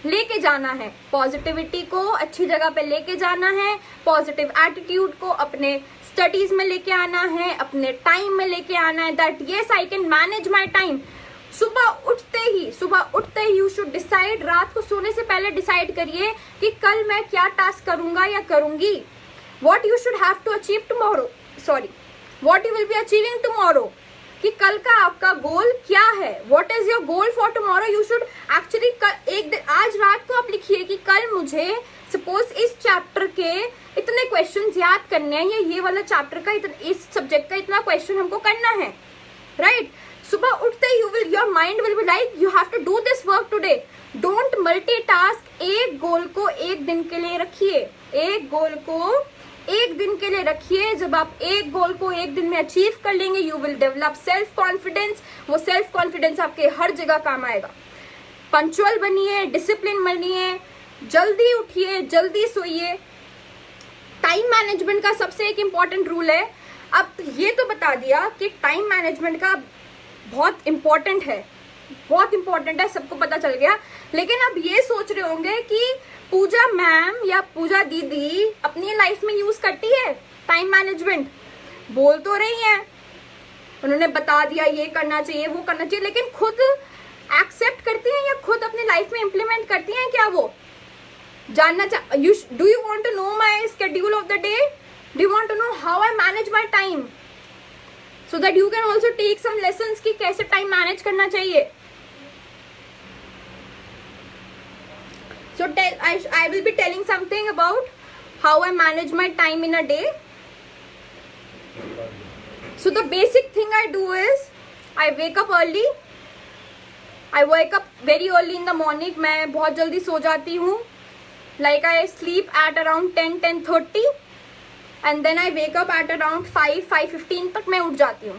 लेके जाना है, पॉजिटिविटी को अच्छी जगह पे लेके जाना है, पॉजिटिव एटीट्यूड को अपने स्टडीज में लेके आना है, अपने टाइम में लेके आना है. That yes I can manage my time. सुबह उठते ही यू शुड डिसाइड, रात को सोने से पहले डिसाइड करिए कि कल मैं क्या टास्क करूंगा या करूंगी. what you should have to achieve tomorrow, what you will be achieving tomorrow, कि कल का आपका गोल क्या है. what is your goal for tomorrow. you should actually एक दिन आज रात को आप लिखिए कि कल मुझे सपोज इस चैप्टर के इतने क्वेश्चंस याद करने हैं, या ये वाला चैप्टर का इस सब्जेक्ट का इतना क्वेश्चन हमको करना है, राइट. सुबह उठते ही your mind will be like you have to do this work today. Don't multitask. एक गोल को एक दिन के लिए रखिए, एक गोल को एक दिन के लिए रखिए. जब आप एक गोल को एक दिन में अचीव कर लेंगे, you will develop self confidence. वो सेल्फ कॉन्फिडेंस आपके हर जगह काम आएगा. पंक्चुअल बनिए, डिसिप्लिन बनिए, जल्दी उठिए, जल्दी सोइए. टाइम मैनेजमेंट का सबसे एक इम्पॉर्टेंट रूल है. अब ये तो बता दिया कि टाइम मैनेजमेंट का बहुत इम्पोर्टेंट है, बहुत इम्पोर्टेंट है, सबको पता चल गया. लेकिन अब ये सोच रहे होंगे कि पूजा मैम या पूजा दीदी अपनी लाइफ में यूज करती है टाइम मैनेजमेंट. बोल तो रही हैं, उन्होंने बता दिया ये करना चाहिए, वो करना चाहिए, लेकिन खुद एक्सेप्ट करती हैं या खुद अपनी लाइफ में इम्प्लीमेंट करती हैं क्या? वो जानना do you want to know my schedule of the day? Do you want to know how I manage my time, so that you can also take some lessons कि कैसे टाइम मैनेज करना चाहिए. So I will be telling something about how I manage my time in a day. So the basic thing I do is I wake up early. I wake up very early in the morning. मैं बहुत जल्दी सो जाती हूँ. Like I sleep at around 10:30. And then I wake up at around 5:15 तक मैं उठ जाती हूँ.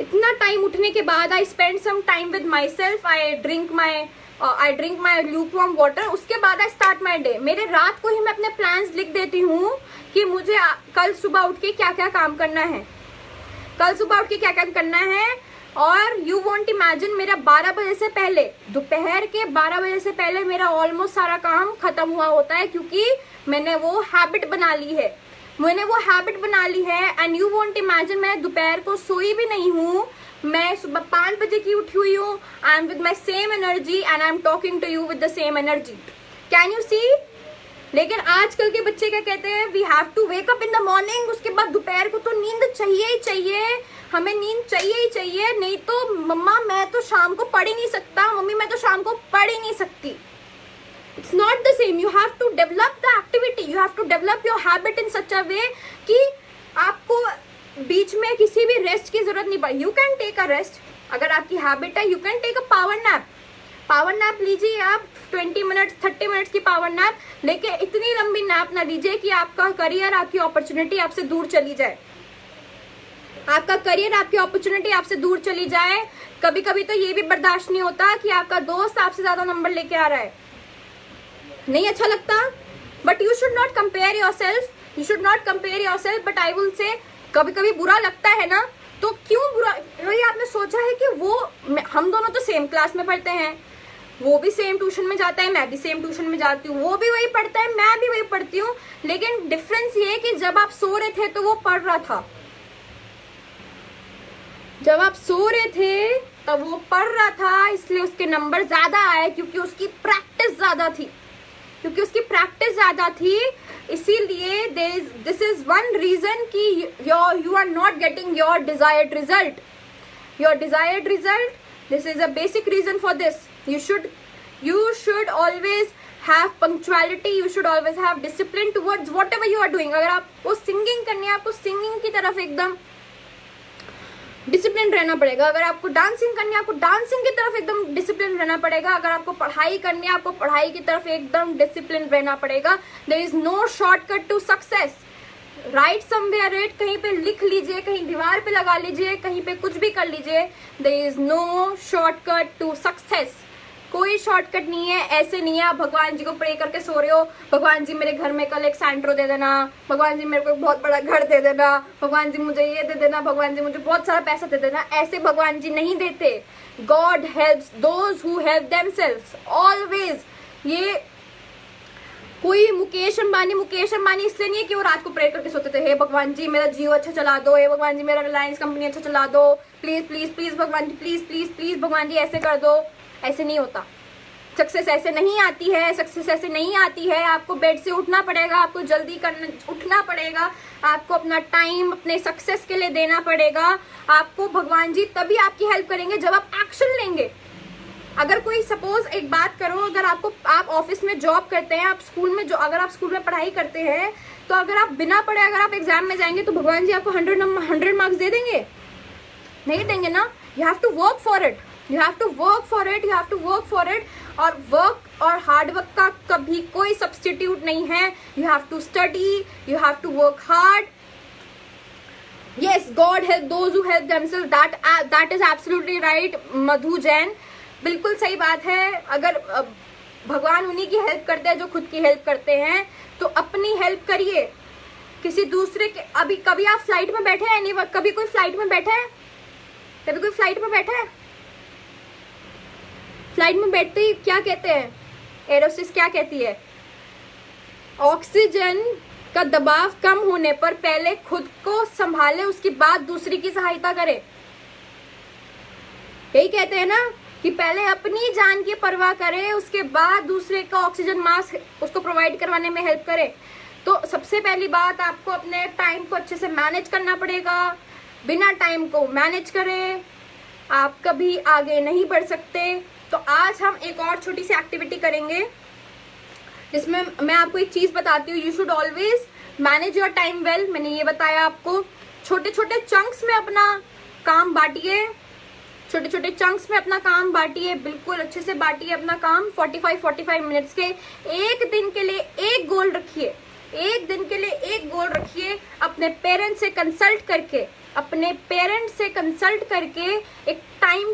इतना टाइम उठने के बाद I spend some time with myself. I drink my lukewarm water. उसके बाद I start my day. मेरे रात को ही मैं अपने plans लिख देती हूँ कि मुझे कल सुबह उठ के क्या क्या काम करना है, कल सुबह उठ के क्या क्या करना है. और यू वॉन्ट इमेजिन, मेरा 12 बजे से पहले, दोपहर के 12 बजे से पहले मेरा ऑलमोस्ट सारा काम खत्म हुआ होता है, क्योंकि मैंने वो हैबिट बना ली है. एंड यू वॉन्ट इमेजिन, मैं दोपहर को सोई भी नहीं हूँ, मैं सुबह 5 बजे की उठी हुई हूँ. I am with my same energy and I am talking to you with the same energy. Can you see लेकिन आजकल के बच्चे क्या कहते हैं, we have to wake up in the morning, उसके बाद दोपहर को तो नींद चाहिए ही चाहिए, हमें नींद चाहिए ही चाहिए, नहीं तो मम्मा मैं तो शाम को पढ़ ही नहीं सकता, मम्मी मैं तो शाम को पढ़ ही नहीं सकती। It's not the same. You have to develop the activity. You have to develop your habit in such a way कि आपको बीच में किसी भी रेस्ट की जरूरत नहीं पड़े। You can take a rest. अगर आपकी हैबिट है, you can take a power nap. Power nap लीजिए आप 20 मिनट्स 30 मिनट्स की पावर नैप, लेकिन इतनी लंबी नैप ना लीजिए कि आपका करियर, आपकी अपॉर्चुनिटी आपसे दूर चली जाए। आपका करियर, आपकी अपॉर्चुनिटी आपसे दूर चली जाए। कभी कभी तो ये भी बर्दाश्त नहीं होता कि आपका दोस्त आपसे ज्यादा नंबर लेके आ रहा है, नहीं अच्छा लगता। But you should not compare your self, you should not compare your self. But I will say कभी कभी बुरा लगता है ना, तो क्यों बुरा, वही आपने सोचा है कि वो हम दोनों तो सेम क्लास में पढ़ते हैं, वो भी सेम ट्यूशन में जाता है, मैं भी सेम ट्यूशन में जाती हूँ, वो भी वही पढ़ता है, मैं भी वही पढ़ती हूँ, लेकिन डिफरेंस ये है कि जब आप सो रहे थे तो वो पढ़ रहा था, जब आप सो रहे थे तब वो पढ़ रहा था, इसलिए उसके नंबर ज्यादा आए, क्योंकि उसकी प्रैक्टिस ज्यादा थी, इसीलिए दिस इज वन रीजन कि you are not getting your desired result. This is a basic reason for this. You should always have punctuality, you should always have discipline towards whatever you are doing. अगर आपको singing करनी है, आपको singing की तरफ एकदम discipline रहना पड़ेगा। अगर आपको डांसिंग करनी है, आपको डांसिंग की तरफ एकदम डिसिप्लिन रहना पड़ेगा। अगर आपको पढ़ाई करनी है, आपको पढ़ाई की तरफ एकदम डिसिप्लिन रहना पड़ेगा। There is no shortcut to success. Right somewhere it, कहीं पे लिख लीजिए, कहीं दीवार पे लगा लीजिए, कहीं पे कुछ भी कर लीजिए। There is no shortcut to success. कोई शॉर्टकट नहीं है। ऐसे नहीं है आप भगवान जी को प्रे करके सो रहे हो, भगवान जी मेरे घर में कल एक सैंट्रो दे देना, भगवान जी मेरे को बहुत बड़ा घर दे देना, भगवान जी मुझे ये दे देना, भगवान जी मुझे बहुत सारा पैसा दे देना। ऐसे भगवान जी नहीं देते। God helps those who help themselves always. ये कोई मुकेश अंबानी इसलिए नहीं है कि वो रात को प्रे करके सोते थे, हे भगवान जी मेरा जियो अच्छा चला दो, हे भगवान जी मेरा रिलायंस कंपनी अच्छा चला दो, प्लीज प्लीज प्लीज भगवान जी, प्लीज प्लीज प्लीज भगवान जी ऐसे कर दो। ऐसे नहीं होता। सक्सेस ऐसे नहीं आती है। आपको बेड से उठना पड़ेगा, आपको जल्दी उठना पड़ेगा, आपको अपना टाइम अपने सक्सेस के लिए देना पड़ेगा। आपको भगवान जी तभी आपकी हेल्प करेंगे जब आप एक्शन लेंगे। अगर कोई सपोज एक बात करो, अगर आप ऑफिस में जॉब करते हैं, अगर आप स्कूल में पढ़ाई करते हैं, तो अगर आप बिना पढ़े अगर आप एग्जाम में जाएंगे तो भगवान जी आपको 100 मार्क्स दे देंगे? नहीं देंगे ना। You have to work for it, और वर्क और हार्ड वर्क का कभी कोई सब्स्टिट्यूट नहीं है। You have to study, you have to work hard. Yes, God help those who help themselves. That is absolutely right, मधु जैन, बिल्कुल सही बात है। अगर भगवान उन्हीं की हेल्प करते हैं जो खुद की हेल्प करते हैं, तो अपनी हेल्प करिए। किसी दूसरे के कभी आप फ्लाइट में बैठे हैं? नहीं, कभी कोई फ्लाइट में बैठा है? फ्लाइट में बैठते ही क्या कहते हैं, एरोस्टेस क्या कहती है? ऑक्सीजन का दबाव कम होने पर पहले खुद को संभाले, उसके बाद दूसरी की सहायता करे। यही कहते हैं ना कि पहले अपनी जान की परवाह करे, उसके बाद दूसरे का ऑक्सीजन मास्क उसको प्रोवाइड करवाने में हेल्प करे। तो सबसे पहली बात, आपको अपने टाइम को अच्छे से मैनेज करना पड़ेगा। बिना टाइम को मैनेज करे आप कभी आगे नहीं बढ़ सकते। तो आज हम एक और छोटी सी एक्टिविटी करेंगे, जिसमें मैं आपको एक चीज बताती हूँ। You should always manage your time well. मैंने ये बताया आपको। छोटे छोटे चंक्स में अपना काम बांटिए, बिल्कुल अच्छे से बांटिए अपना काम। 45 मिनट्स के एक दिन के लिए एक गोल रखिए। अपने पेरेंट्स से कंसल्ट करके एक टाइम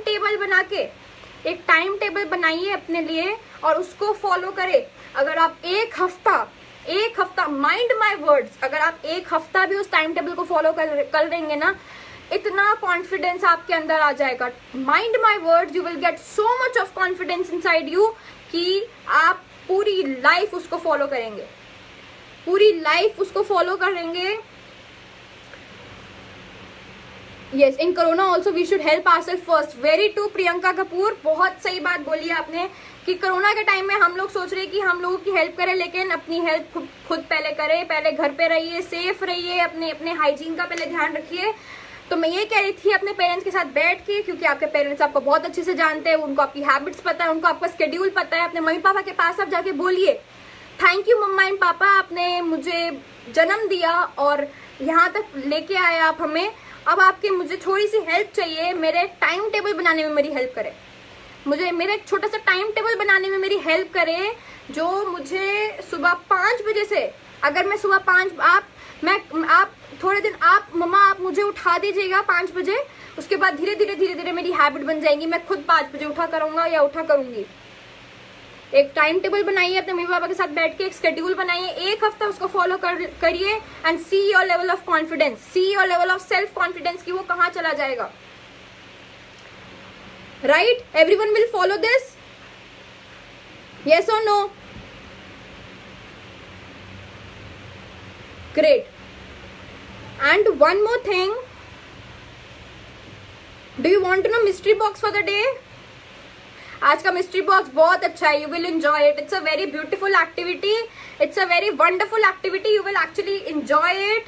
टेबल बनाइए अपने लिए और उसको फॉलो करें। अगर आप एक हफ्ता माइंड माय वर्ड्स, अगर आप एक हफ्ता भी उस टाइम टेबल को फॉलो कर लेंगे ना, इतना कॉन्फिडेंस आपके अंदर आ जाएगा। Mind my words, you will get so much of confidence inside you कि आप पूरी लाइफ उसको फॉलो करेंगे। Yes, in corona also we should help ourselves first. Very true, Priyanka Kapoor, बहुत सही बात बोली आपने कि कोरोना के टाइम में हम लोग सोच रहे कि हम लोगों की हेल्प करें, लेकिन अपनी हेल्प खुद पहले करें. पहले घर पे रहिए, सेफ रहिए, अपने हाइजीन का पहले ध्यान रखिए. तो मैं ये कह रही थी अपने पेरेंट्स के साथ बैठ के, क्योंकि आपके पेरेंट्स आपको बहुत अच्छे से जानते हैं, उनको आपकी हैबिट्स पता है, उनको आपका स्केड्यूल पता है. अपने मम्मी पापा के पास आप जाके बोलिए, थैंक यू मम्मा एंड पापा, आपने मुझे जन्म दिया और यहाँ तक लेके आए आप हमें. अब आपकी मुझे थोड़ी सी हेल्प चाहिए, मेरे टाइम टेबल बनाने में मेरी हेल्प करें, मुझे मेरा एक छोटा सा टाइम टेबल बनाने में मेरी हेल्प करें, जो मुझे सुबह 5 बजे से, अगर मैं सुबह 5 आप थोड़े दिन आप मम्मा आप मुझे उठा दीजिएगा 5 बजे, उसके बाद धीरे धीरे मेरी हैबिट बन जाएगी, मैं खुद 5 बजे उठा करूंगा या उठा करूंगी. एक टाइम टेबल बनाइए, अपने मम्मी पापा के साथ बैठ के एक शेड्यूल बनाइए, एक हफ्ता उसको फॉलो करिए and see your level of confidence, see your level of self confidence कि वो कहाँ चला जाएगा. Right, everyone will follow this, yes और no? Great. And one more thing, do you want to know mystery box for the day? आज का mystery box बहुत अच्छा है, you will enjoy it. It's a very beautiful activity, it's a very wonderful activity, you will actually enjoy it,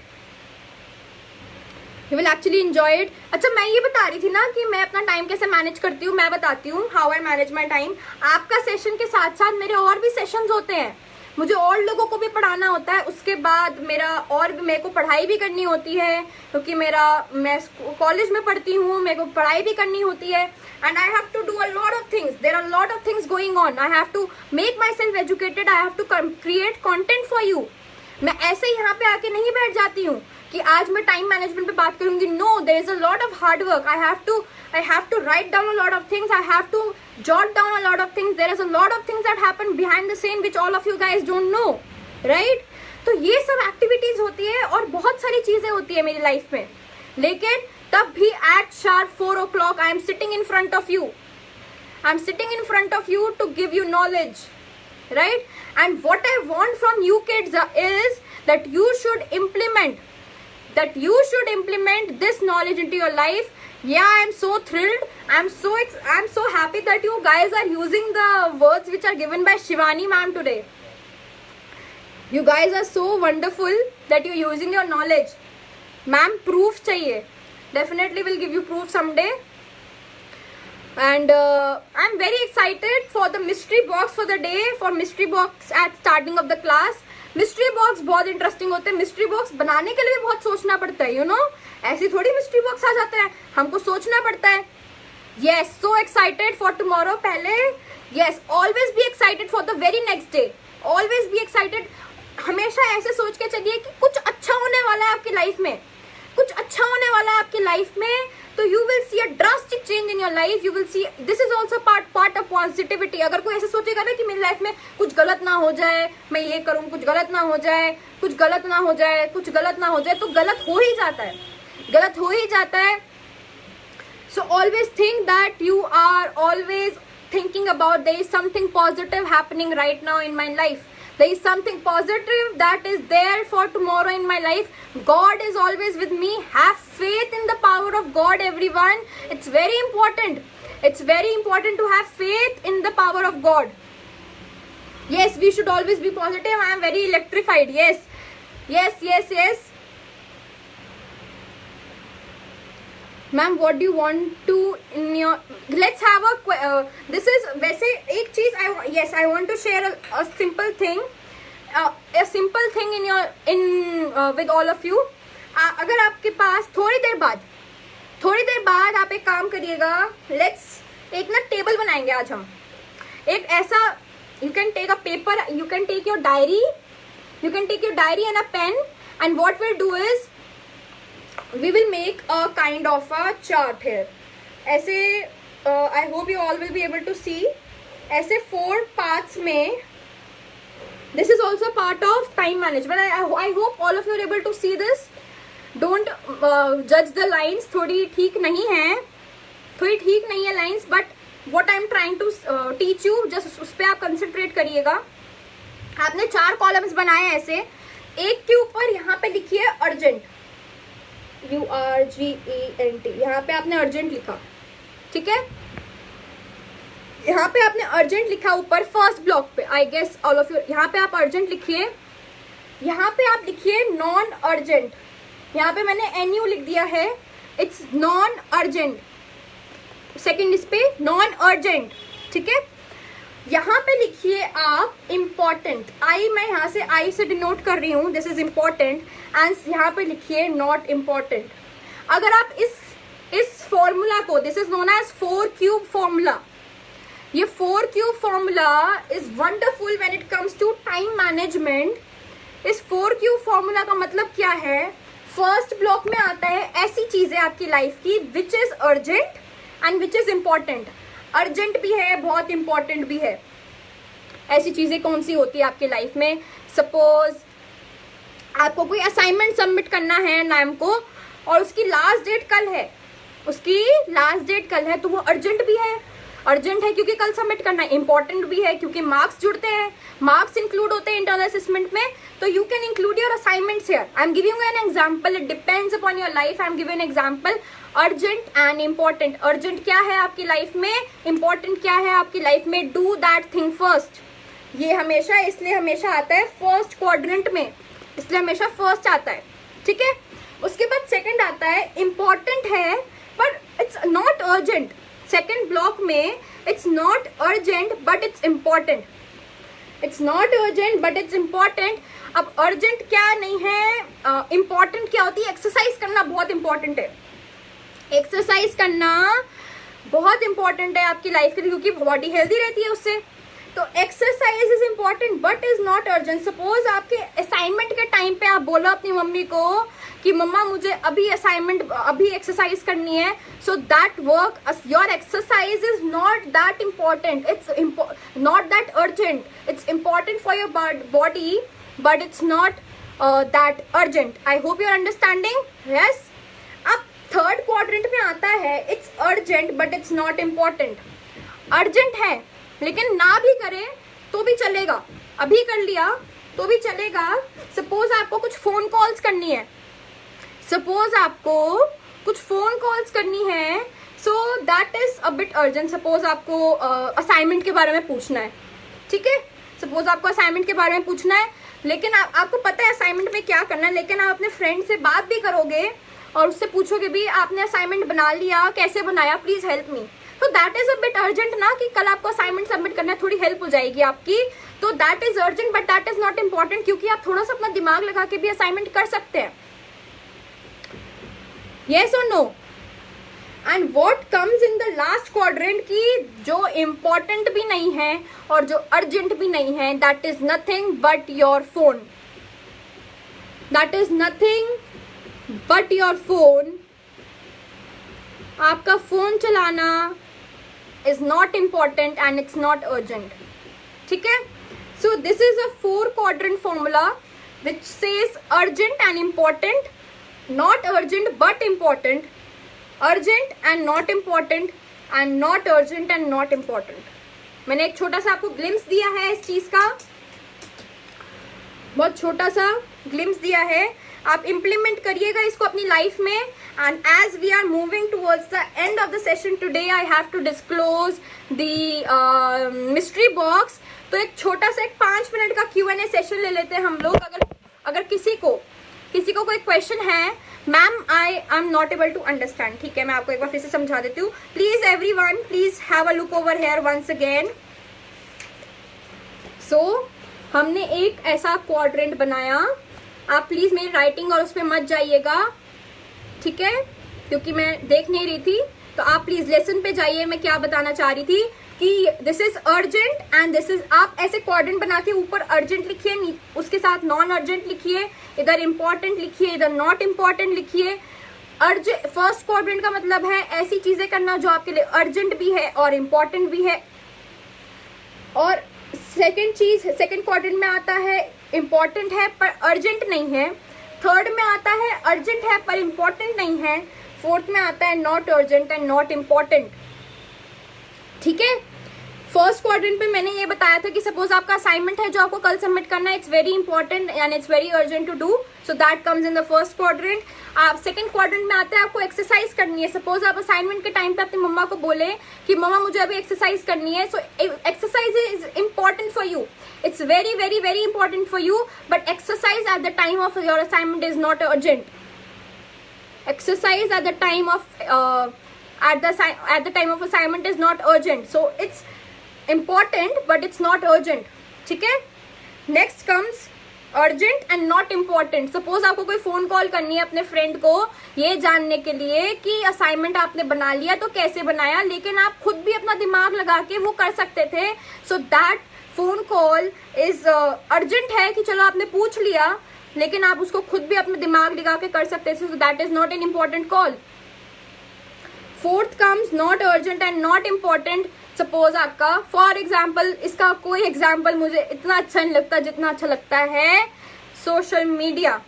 you will actually enjoy it. अच्छा, मैं ये बता रही थी ना कि मैं अपना टाइम कैसे मैनेज करती हूँ, मैं बताती हूँ how I manage my time. आपका सेशन के साथ साथ मेरे और भी सेशंस होते हैं, मुझे और लोगों को भी पढ़ाना होता है, उसके बाद मेरे को पढ़ाई भी करनी होती है, क्योंकि मैं कॉलेज में पढ़ती हूँ, मेरे को पढ़ाई भी करनी होती है. And I have to do a lot of things. There are a lot of things going on. I have to make myself educated. I have to create content for you. मैं ऐसे ही यहाँ पे आके नहीं बैठ जाती हूँ कि आज मैं टाइम मैनेजमेंट पे बात करूंगी. No, there is a lot of hard work. I have to write down a lot of things. I have to jot down a lot of things. There is a lot of things that happen behind the scene which all of you guys don't know, right? तो ये सब activities होती है और बहुत सारी चीजें होती है मेरी लाइफ में, लेकिन तब भी at sharp 4 o'clock I am sitting in front of you. I am sitting in front of you to give you knowledge, right? And what I want from you kids is that you should implement this knowledge into your life. Yeah, I am so thrilled. I am so happy that you guys are using the words which are given by Shivani ma'am today. You guys are so wonderful that you're using your knowledge. Ma'am, proof चाहिए. Definitely will give you proof someday. And I'm very excited for the mystery box for the day, for mystery box at starting of the class. mystery box बहुत interesting होते हैं. mystery box बनाने के लिए भी बहुत सोचना पड़ता है, you know. ऐसी थोड़ी mystery box आ जाता है, हमको सोचना पड़ता है. Yes, so excited for tomorrow. पहले yes, always be excited for the very next day. Always be excited. हमेशा ऐसे सोच के चलिए कि कुछ अच्छा होने वाला है आपकी लाइफ में, कुछ अच्छा होने वाला है आपकी लाइफ में, तो you will C a drastic change in your life. You will see this is also part of positivity. अगर कोई ऐसे सोचेगा ना कि मेरी लाइफ में कुछ गलत ना हो जाए, मैं ये करूँ, कुछ गलत ना हो जाए, कुछ गलत ना हो जाए, कुछ गलत ना हो जाए, तो गलत हो ही जाता है, गलत हो ही जाता है. So always think that you are always thinking about there is something positive happening right now in my life. There is something positive that is there for tomorrow in my life. God is always with me. Have faith in the power of God, everyone. It's very important. It's very important to have faith in the power of God. Yes, we should always be positive. I am very electrified. Yes, yes, yes, yes. Ma'am what do you want to in your let's have a this is वैसे एक चीज I want to share a simple thing with all of you. अगर आपके पास थोड़ी देर बाद आप एक काम करिएगा. एक ना टेबल बनाएंगे आज हम, एक ऐसा you can take a paper, you can take your diary and a pen, and what we'll do is we will make a kind of a chart here. ऐसे I hope you all will be able to see. ऐसे 4 parts में, this is also part of time management. I hope all of you are able to see this. Don't judge the lines. थोड़ी ठीक नहीं है lines, but what I am trying to teach you, just उस पे आप concentrate करिएगा. आपने 4 columns बनाए ऐसे, एक के ऊपर यहाँ पे लिखिए urgent. URGENT, यहाँ पे आपने अर्जेंट लिखा, ठीक है, यहाँ पे आपने अर्जेंट लिखा ऊपर फर्स्ट ब्लॉक पे, I guess all of you, यहाँ पे आप अर्जेंट लिखिए, यहाँ पे आप लिखिए नॉन अर्जेंट, यहाँ पे मैंने NU लिख दिया है, इट्स नॉन अर्जेंट, सेकेंड इस पे नॉन अर्जेंट, ठीक है। यहाँ पे लिखिए आप इम्पॉर्टेंट, मैं यहाँ से आई से डिनोट कर रही हूँ, दिस इज इम्पॉर्टेंट, एंड यहाँ पे लिखिए नॉट इम्पॉर्टेंट। अगर आप इस फॉर्मूला को, this is known as 4 cube formula, ये 4 cube formula is wonderful when it comes to time management. इस 4 क्यूब फॉर्मूला का मतलब क्या है, फर्स्ट ब्लॉक में आता है ऐसी चीजें आपकी लाइफ की which is urgent and which is important. Urgent भी है, बहुत इंपॉर्टेंट भी है। ऐसी चीजें कौन सी होती है आपकी लाइफ में, सपोज आपको कोई असाइनमेंट सबमिट करना है मैम को और उसकी लास्ट डेट कल है, तो वो अर्जेंट भी है, अर्जेंट है क्योंकि कल सबमिट करना है, इंपॉर्टेंट भी है क्योंकि मार्क्स जुड़ते हैं, मार्क्स इंक्लूड होते हैं इंटरनल असेसमेंट में, तो you can include your assignments here. I am giving an example, it depends upon your life, I am giving an example. Urgent and important, urgent क्या है आपकी लाइफ में, इंपॉर्टेंट क्या है आपकी लाइफ में, डू दैट थिंग फर्स्ट। ये हमेशा इसलिए हमेशा आता है फर्स्ट क्वाड्रेंट में, इसलिए हमेशा फर्स्ट आता है, ठीक है। उसके बाद सेकंड आता है इंपॉर्टेंट है but it's not urgent, second block में it's not urgent but it's important, it's not urgent but it's important. अब अर्जेंट क्या नहीं है, इंपॉर्टेंट क्या होती है, एक्सरसाइज करना बहुत इंपॉर्टेंट है, एक्सरसाइज करना बहुत इंपॉर्टेंट है आपकी लाइफ के लिए क्योंकि बॉडी हेल्दी रहती है उससे, तो exercise is important but is not urgent. Suppose आपके असाइनमेंट के टाइम पे आप बोलो अपनी मम्मी को कि मम्मा मुझे अभी एक्सरसाइज करनी है, so that work, your exercise is not that important, it's not that urgent, it's important for your body but it's not that urgent. I hope you are understanding, yes. अब third quadrant में आता है it's urgent but it's not important. Urgent है लेकिन ना भी करें तो भी चलेगा, अभी कर लिया तो भी चलेगा। सपोज आपको कुछ फोन कॉल्स करनी है, so that is a bit urgent. Suppose आपको असाइनमेंट के बारे में पूछना है, ठीक है, सपोज आपको असाइनमेंट के बारे में पूछना है लेकिन आपको पता है असाइनमेंट में क्या करना है, लेकिन आप अपने फ्रेंड से बात भी करोगे और उससे पूछोगे भी आपने असाइनमेंट बना लिया, कैसे बनाया, प्लीज हेल्प मी, तो that is a bit urgent ना, कि कल आपको असाइनमेंट सबमिट करना है, थोड़ी हेल्प हो जाएगी आपकी, तो that is urgent but that is not important क्योंकि आप थोड़ा सा अपना दिमाग लगा के भी असाइनमेंट कर सकते हैं। yes or no? And what comes in the last quadrant की जो important भी नहीं है और जो urgent भी नहीं है, that is nothing but your phone, that is nothing but your phone। आपका फोन चलाना is not important and it's not urgent, ठीक है। So this is a 4 quadrant formula which says urgent and important, not urgent but important, urgent and not important, and not urgent and not important। मैंने एक छोटा सा आपको glimpse दिया है इस चीज का, बहुत छोटा सा ग्लिम्स दिया है, आप इम्प्लीमेंट करिएगा इसको अपनी लाइफ में। And as we are moving towards the end of the session today, I have to disclose the mystery box. तो एक छोटा सा एक 5 मिनट का Q&A सेशन ले लेते हैं हम लोग। अगर किसी को कोई क्वेश्चन है, ma'am I am not able to understand, ठीक है, मैं आपको एक बार फिर से समझा देती हूँ। Please everyone, please have a look over here once again. So हमने एक ऐसा क्वाड्रेंट बनाया, आप प्लीज मेरी राइटिंग और उस पर मत जाइएगा, ठीक है, क्योंकि मैं देख नहीं रही थी, तो आप प्लीज लेसन पे जाइए। मैं क्या बताना चाह रही थी कि this is urgent and this is, आप ऐसे क्वाड्रेंट बना के ऊपर अर्जेंट लिखिए, उसके साथ नॉन अर्जेंट लिखिए, इधर इंपॉर्टेंट लिखिए, इधर नॉट इंपॉर्टेंट लिखिए। फर्स्ट क्वाड्रेंट का मतलब है ऐसी चीजें करना जो आपके लिए अर्जेंट भी है और इम्पॉर्टेंट भी है, और सेकंड क्वाड्रेंट में आता है इम्पॉर्टेंट है पर अर्जेंट नहीं है, थर्ड में आता है अर्जेंट है पर इम्पॉर्टेंट नहीं है, फोर्थ में आता है not urgent and not important, ठीक है। फर्स्ट क्वाड्रेंट पे मैंने ये बताया था कि सपोज आपका असाइनमेंट है जो आपको कल सबमिट करना है, it's very important and it's very urgent to do, so that comes in the first quadrant. आप सेकंड क्वाड्रेंट में आते हैं, आपको एक्सरसाइज करनी है. सपोज आप असाइनमेंट के टाइम पे अपनी मम्मा को बोले कि मम्मा मुझे अभी एक्सरसाइज करनी है, so exercise is important for you, it's very very very important for you, but exercise at the time of your assignment is not urgent. Exercise at the time of assignment is not urgent, so it's important but it's not urgent. ठीक है. next comes urgent and not important. suppose आपको कोई phone call करनी है अपने friend को ये जानने के लिए कि असाइनमेंट आपने बना लिया तो कैसे बनाया, लेकिन आप खुद भी अपना दिमाग लगा के वो कर सकते थे, so that phone call is urgent है कि चलो आपने पूछ लिया, लेकिन आप उसको खुद भी अपने दिमाग लगा के कर सकते थे, so that is not an important call. Fourth comes not urgent and not important. Suppose आपका फॉर एग्जाम्पल, इसका कोई एग्जाम्पल मुझे इतना अच्छा नहीं लगता जितना अच्छा लगता है सोशल मीडिया.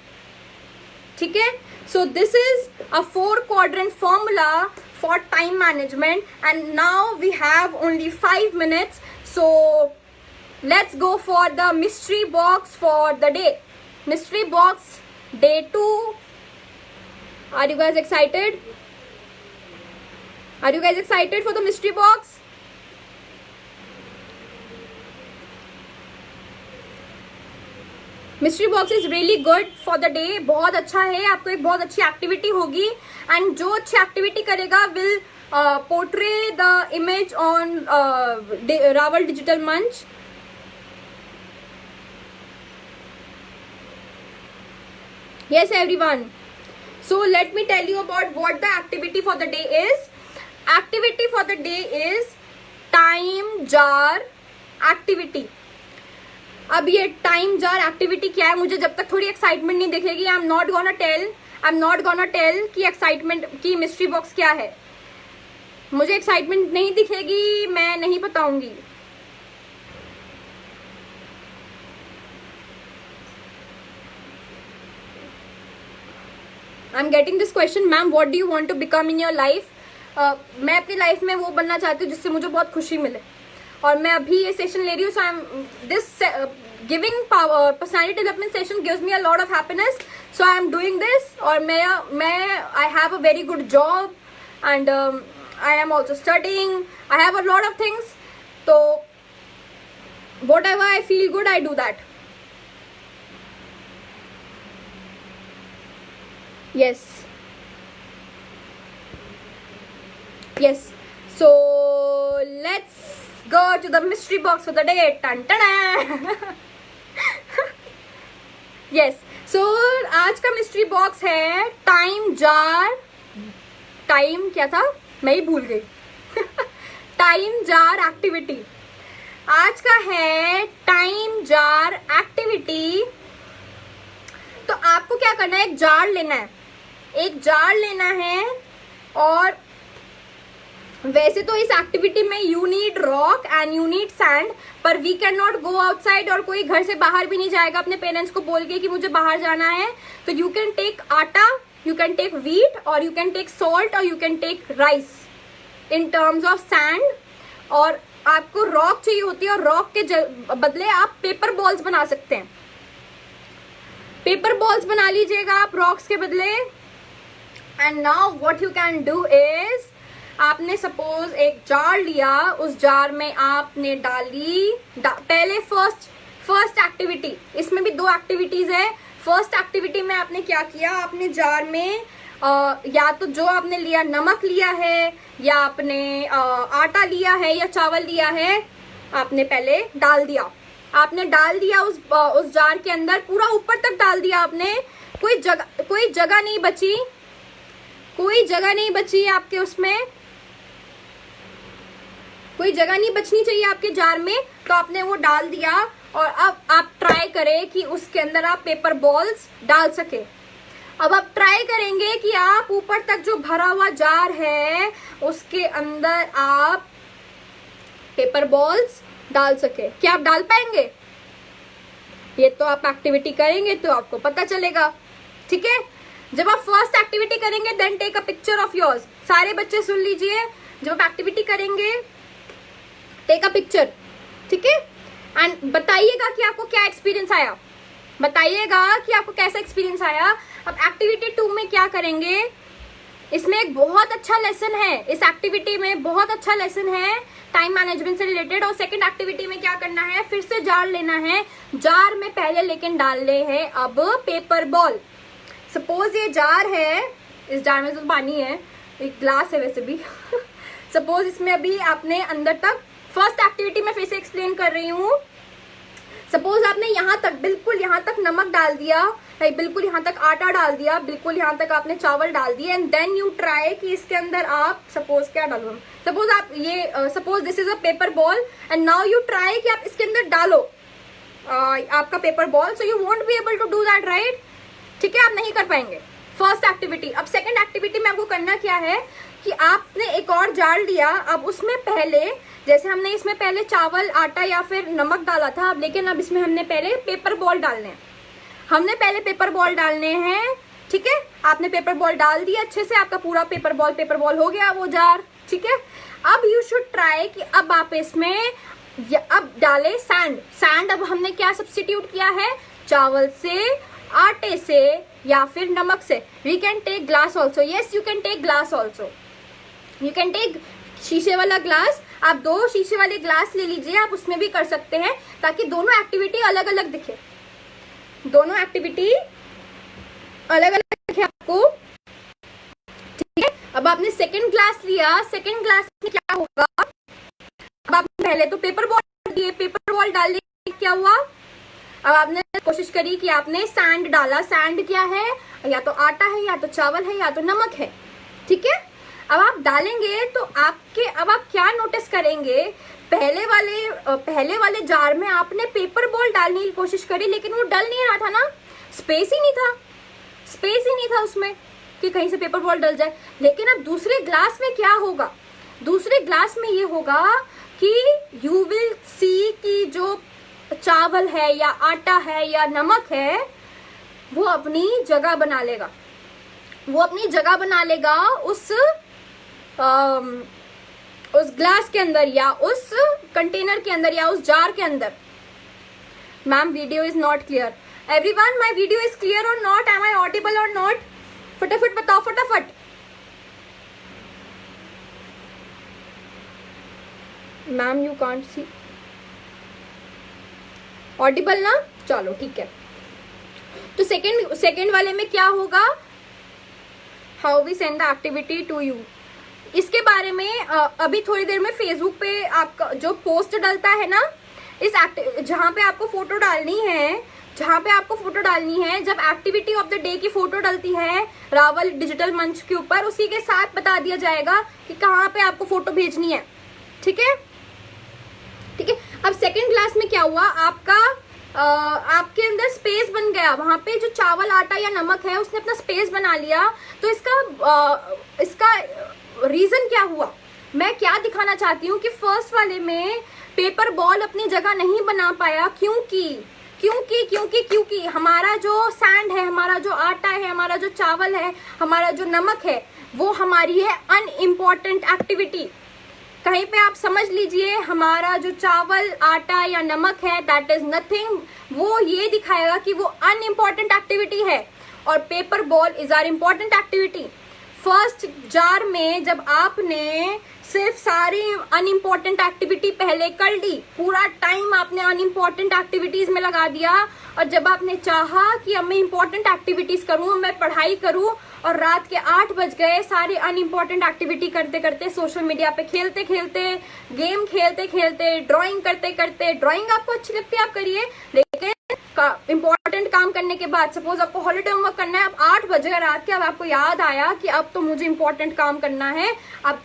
ठीक है. So this is a 4 quadrant formula for time management, and now we have only 5 minutes, so let's go for the mystery box for the day. Mystery box day 2. Are you guys excited? Are you guys excited for the mystery box? Mystery box is really good for the day. बहुत अच्छा है, आपको एक बहुत अच्छी activity होगी, and जो अच्छी एक्टिविटी करेगा will portray the image on Rawal digital मंच. Yes everyone, so let me tell you about what the activity for the day is. Activity for the day is time jar activity. अब ये time jar activity क्या है, मुझे जब तक थोड़ी excitement नहीं दिखेगी I am not gonna tell कि एक्साइटमेंट की मिस्ट्री बॉक्स क्या है. मुझे एक्साइटमेंट नहीं दिखेगी, मैं नहीं बताऊंगी. I am getting this question, ma'am what do you want to become in your life. मैं अपनी लाइफ में वो बनना चाहती हूँ जिससे मुझे बहुत खुशी मिले, और मैं अभी ये सेशन ले रही हूँ. So I am this giving personality development session gives me a lot of happiness, so I am doing this. और मैं I have a very good job and I am also studying, I have a lot of things. तो whatever I feel good I do that. Yes. So let's go to the mystery box for the day. Tan tan. Yes. So आज का mystery box है time jar. Time क्या था मैं ही भूल गई. Time jar activity. आज का है टाइम जार एक्टिविटी. तो आपको क्या करना है, एक जार लेना है. एक जार लेना है, और वैसे तो इस एक्टिविटी में you need rock and you need sand, पर we can not go outside, और कोई घर से बाहर भी नहीं जाएगा अपने पेरेंट्स को बोल के कि मुझे बाहर जाना है. तो you can take atta, you can take wheat, और यू कैन टेक सॉल्ट, और you can take rice in terms of sand. और आपको रॉक चाहिए होती है, और रॉक के बदले आप पेपर बॉल्स बना सकते हैं. पेपर बॉल्स बना लीजिएगा आप रॉक्स के बदले. And now what you can do is, आपने सपोज एक जार लिया, उस जार में आपने डाली पहले फर्स्ट एक्टिविटी. इसमें भी 2 एक्टिविटीज है. फर्स्ट एक्टिविटी में आपने क्या किया, आपने जार में या तो जो आपने लिया नमक लिया है, या आपने आटा लिया है, या चावल लिया है, आपने पहले डाल दिया. आपने डाल दिया उस जार के अंदर, पूरा ऊपर तक डाल दिया आपने. कोई जगह नहीं बची, कोई जगह नहीं बची आपके उसमें, कोई जगह नहीं बचनी चाहिए आपके जार में. तो आपने वो डाल दिया, और अब आप ट्राई करें कि उसके अंदर आप पेपर बॉल्स डाल सके. अब आप ट्राई करेंगे कि आप ऊपर तक जो भरा हुआ जार है उसके अंदर आप पेपर बॉल्स डाल सके. क्या आप डाल पाएंगे? ये तो आप एक्टिविटी करेंगे तो आपको पता चलेगा. ठीक है. जब आप फर्स्ट एक्टिविटी करेंगे then take a picture of yours. सारे बच्चे सुन लीजिए, जब आप एक्टिविटी करेंगे टेक अ पिक्चर, ठीक है, एंड बताइएगा कि आपको क्या एक्सपीरियंस आया, बताइएगा कि आपको कैसा एक्सपीरियंस आया। अब एक्टिविटी 2 में क्या करेंगे, इसमें एक बहुत अच्छा लेसन है, इस एक्टिविटी में बहुत अच्छा लेसन है टाइम मैनेजमेंट से रिलेटेड। और सेकंड एक्टिविटी में क्या करना है, फिर से जार लेना है, जार में पहले लेकिन डालने हैं अब पेपर बॉल। सपोज ये जार है, इस जार में तो पानी है, एक ग्लास है वैसे भी सपोज इसमें अभी आपने अंदर तक, फर्स्ट एक्टिविटी में फिर से एक्सप्लेन कर रही हूँ, सपोज आपने यहाँ तक, बिल्कुल यहाँ तक नमक डाल दिया, बिल्कुल यहाँ तक आटा डाल दिया, बिल्कुल यहाँ तक आपने चावल डाल दिया, एंड देन यू ट्राई कि इसके अंदर आप सपोज क्या डालो, सपोज आप ये suppose this is a paper ball and now you try कि आप इसके अंदर डालो आपका paper ball, so you won't be able to do that, right, ठीक है, आप नहीं कर पाएंगे फर्स्ट एक्टिविटी। अब सेकंड एक्टिविटी में आपको करना क्या है कि आपने एक और जार लिया, अब उसमें पहले जैसे हमने इसमें पहले चावल आटा या फिर नमक डाला था, अब लेकिन अब इसमें हमने पहले पेपर बॉल डालने हैं, हमने पहले पेपर बॉल डालने हैं, ठीक है, आपने पेपर बॉल डाल दिया अच्छे से, आपका पूरा पेपर बॉल हो गया वो जार, ठीक है। अब यू शुड ट्राई कि अब आप इसमें अब डाले सैंड, सैंड अब हमने क्या सब्स्टिट्यूट किया है, चावल से, आटे से या फिर नमक से। We can take glass also, yes you can take glass also, you can take शीशे वाला ग्लास, आप 2 शीशे वाले ग्लास ले लीजिए, आप उसमें भी कर सकते हैं ताकि दोनों एक्टिविटी अलग अलग दिखे, दोनों एक्टिविटी अलग अलग दिखे आपको, ठीक है। अब आपने सेकंड ग्लास लिया, सेकंड ग्लास में क्या होगा, अब आपने पहले तो पेपर बॉल दिए, पेपर बॉल डालने क्या हुआ, अब आपने कोशिश करी कि आपने सैंड डाला, सैंड क्या है, या तो आटा है या तो चावल है या तो नमक है, ठीक है। अब आप डालेंगे तो आपके, अब आप क्या नोटिस करेंगे, पहले वाले जार में आपने पेपर बॉल डालने की कोशिश करी लेकिन वो डल नहीं रहा था ना, स्पेस ही नहीं था, स्पेस ही नहीं था उसमें कि कहीं से पेपर बॉल डल जाए। लेकिन अब दूसरे ग्लास में क्या होगा, दूसरे ग्लास में ये होगा कि यू विल सी कि जो चावल है या आटा है या नमक है वो अपनी जगह बना लेगा, वो अपनी जगह बना लेगा उस ग्लास के अंदर या उस कंटेनर के अंदर या उस जार के अंदर। Ma'am video is not clear, everyone my video is clear और नॉट, एम आई ऑडिबल और नॉट, फटाफट बताओ फटाफट। Ma'am you can't see, Audible ना, चलो ठीक है। तो सेकेंड वाले में क्या होगा, how we send the activity to you, इसके बारे में अभी थोड़ी देर में फेसबुक पे आपका जो पोस्ट डलता है ना, इस जहाँ पे आपको फोटो डालनी है, जहाँ पे आपको फोटो डालनी है, जब एक्टिविटी ऑफ द डे की फोटो डलती है रावल डिजिटल मंच के ऊपर, उसी के साथ बता दिया जाएगा कि कहाँ पे आपको फोटो भेजनी है, ठीक है, ठीक है। अब सेकंड क्लास में क्या हुआ, आपके अंदर स्पेस बन गया, वहां पे जो चावल आटा या नमक है उसने अपना स्पेस बना लिया। तो इसका रीजन क्या हुआ, मैं क्या दिखाना चाहती हूँ कि फर्स्ट वाले में पेपर बॉल अपनी जगह नहीं बना पाया, क्योंकि हमारा जो सैंड है, हमारा जो आटा है, हमारा जो चावल है, हमारा जो नमक है, वो हमारी है अनइम्पॉर्टेंट एक्टिविटी। कहीं पे आप समझ लीजिए, हमारा जो चावल आटा या नमक है दैट इज नथिंग, वो ये दिखाएगा कि वो अनइम्पॉर्टेंट एक्टिविटी है, और paper ball is are important activity. First jar में जब आपने सिर्फ सारी अनइम्पॉर्टेंट एक्टिविटी पहले कर ली, पूरा टाइम आपने अनइम्पॉर्टेंट एक्टिविटीज में लगा दिया, और जब आपने चाहा कि अब मैं इम्पॉर्टेंट एक्टिविटीज करूं, मैं पढ़ाई करूं, और रात के 8 बज गए, सारी अनइम्पॉर्टेंट एक्टिविटी करते करते, सोशल मीडिया पे खेलते खेलते, गेम खेलते खेलते, ड्राइंग करते करते, ड्राइंग आपको अच्छी लगती है आप करिए, लेकिन इम्पोर्टेंट काम करने के बाद, सपोज आपको हॉलीडे होमवर्क करना है, अब 8 बजे रात के, अब आपको याद आया कि अब तो मुझे इम्पोर्टेंट काम करना है, अब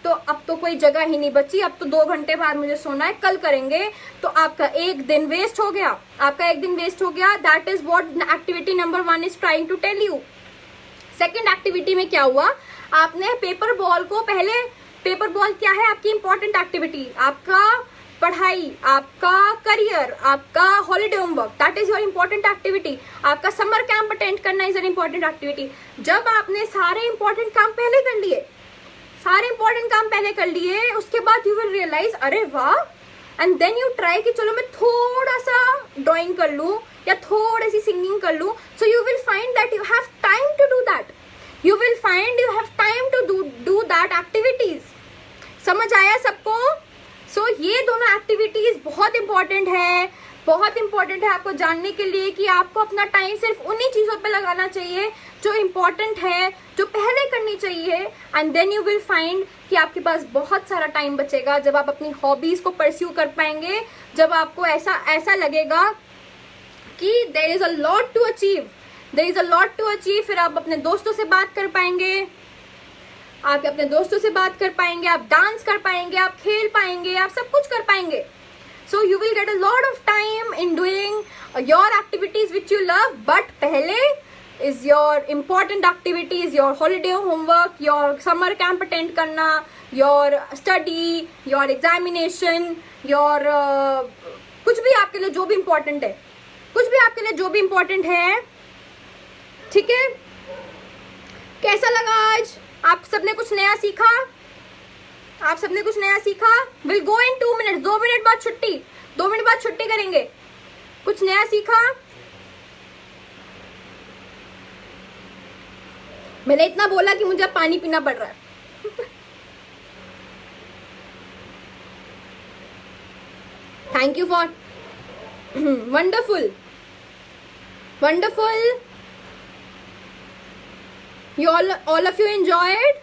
तो कोई जगह ही नहीं बची, अब तो 2 घंटे बाद मुझे सोना है, कल करेंगे, तो आपका एक दिन वेस्ट हो गया, आपका एक दिन वेस्ट हो गया। That is what activity number 1 is trying to tell you. Second activity में क्या हुआ, आपने पेपर बॉल को पहले, पेपर बॉल क्या है, आपकी इंपॉर्टेंट एक्टिविटी, आपका पढ़ाई, आपका करियर, आपका holiday homework, that is your important activity. आपका समर कैंप अटेंड करना इज एन इंपॉर्टेंट एक्टिविटी। जब आपने सारे इंपॉर्टेंट काम पहले कर लिए, सारे इंपॉर्टेंट काम पहले कर लिए, उसके बाद यू विल रियलाइज, अरे वाह, एंड देन यू ट्राई कि चलो मैं थोड़ा सा ड्राइंग कर लूँ या थोड़ी सी सिंगिंग कर लूँ, so you will find that you have time to do that. You will find you have time to do that activities. समझ आया सबको? सो ये दोनों एक्टिविटीज बहुत इंपॉर्टेंट है, बहुत इंपॉर्टेंट है आपको जानने के लिए कि आपको अपना टाइम सिर्फ उन्हीं चीज़ों पे लगाना चाहिए जो इम्पॉर्टेंट है, जो पहले करनी चाहिए. And then you will find कि आपके पास बहुत सारा टाइम बचेगा जब आप अपनी हॉबीज को परस्यू कर पाएंगे, जब आपको ऐसा लगेगा कि there is a lot to achieve, there is a lot to achieve. फिर आप अपने दोस्तों से बात कर पाएंगे, आप अपने दोस्तों से बात कर पाएंगे, आप डांस कर पाएंगे, आप खेल पाएंगे, आप सब कुछ कर पाएंगे. So you will get a lot of time in doing your activities which you love, but pehle is your important activities, your holiday homework, your summer camp attend karna, your study, your examination, your कुछ भी आपके लिए जो भी important है, कुछ भी आपके लिए जो भी important है. ठीक है? कैसा लगा आज? आप सबने कुछ नया सीखा? आप सबने कुछ नया सीखा? Will go in 2 minute, 2 minute बाद छुट्टी, 2 मिनट बाद छुट्टी करेंगे. कुछ नया सीखा? मैंने इतना बोला कि मुझे पानी पीना पड़ रहा है. Thank you for wonderful, wonderful. You all of you enjoyed?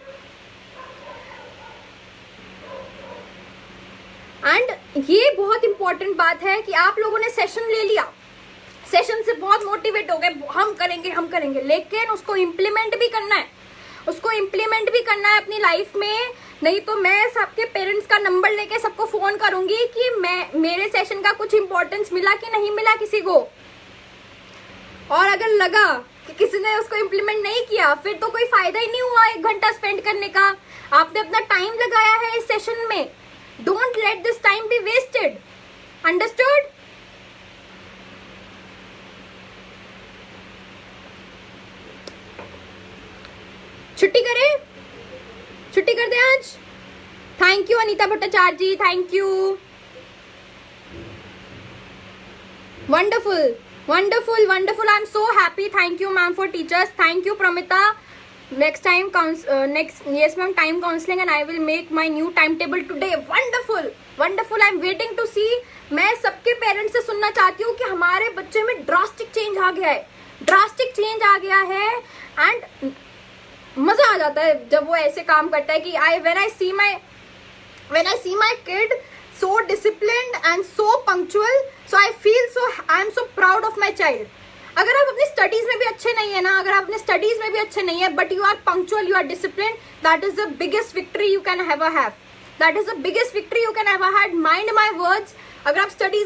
And ये बहुत इंपॉर्टेंट बात है कि आप लोगों ने सेशन ले लिया, सेशन से बहुत मोटिवेट हो गए, हम करेंगे हम करेंगे, लेकिन उसको इम्प्लीमेंट भी करना है, उसको इम्प्लीमेंट भी करना है अपनी लाइफ में. नहीं तो मैं सबके पेरेंट्स का नंबर लेके सबको फोन करूंगी कि मेरे सेशन का कुछ इंपॉर्टेंस मिला कि नहीं मिला किसी को. और अगर लगा कि किसी ने उसको इम्प्लीमेंट नहीं किया, फिर तो कोई फायदा ही नहीं हुआ 1 घंटा स्पेंड करने का. आपने अपना टाइम लगाया है इस सेशन में. Don't let this time be wasted. Understood? छुट्टी करें? छुट्टी कर दें आज? Thank you Anita Bhattacharya ji, thank you. Wonderful, wonderful, wonderful. I'm so happy. Thank you, ma'am, for teachers. Thank you, Pramita. Next time, yes ma'am, time counseling and I will make my new timetable today. Wonderful, wonderful. I'm waiting to see. मैं सबके parents से सुनना चाहती हूँ कि हमारे बच्चे में ड्रास्टिक चेंज आ गया है, ड्रास्टिक चेंज आ गया है. एंड मजा आ जाता है जब वो ऐसे काम करता है कि when I see my kid so disciplined and so punctual, so I am so proud of my child. अगर आप अपनी स्टडीज में भी अच्छे नहीं है ना, अगर आप अपने स्टडीज में भी अच्छे नहीं है, but you are punctual, you are discipline, that is the biggest victory you can have. That is the biggest victory you can have. Mind my words. अगर आप स्टडीज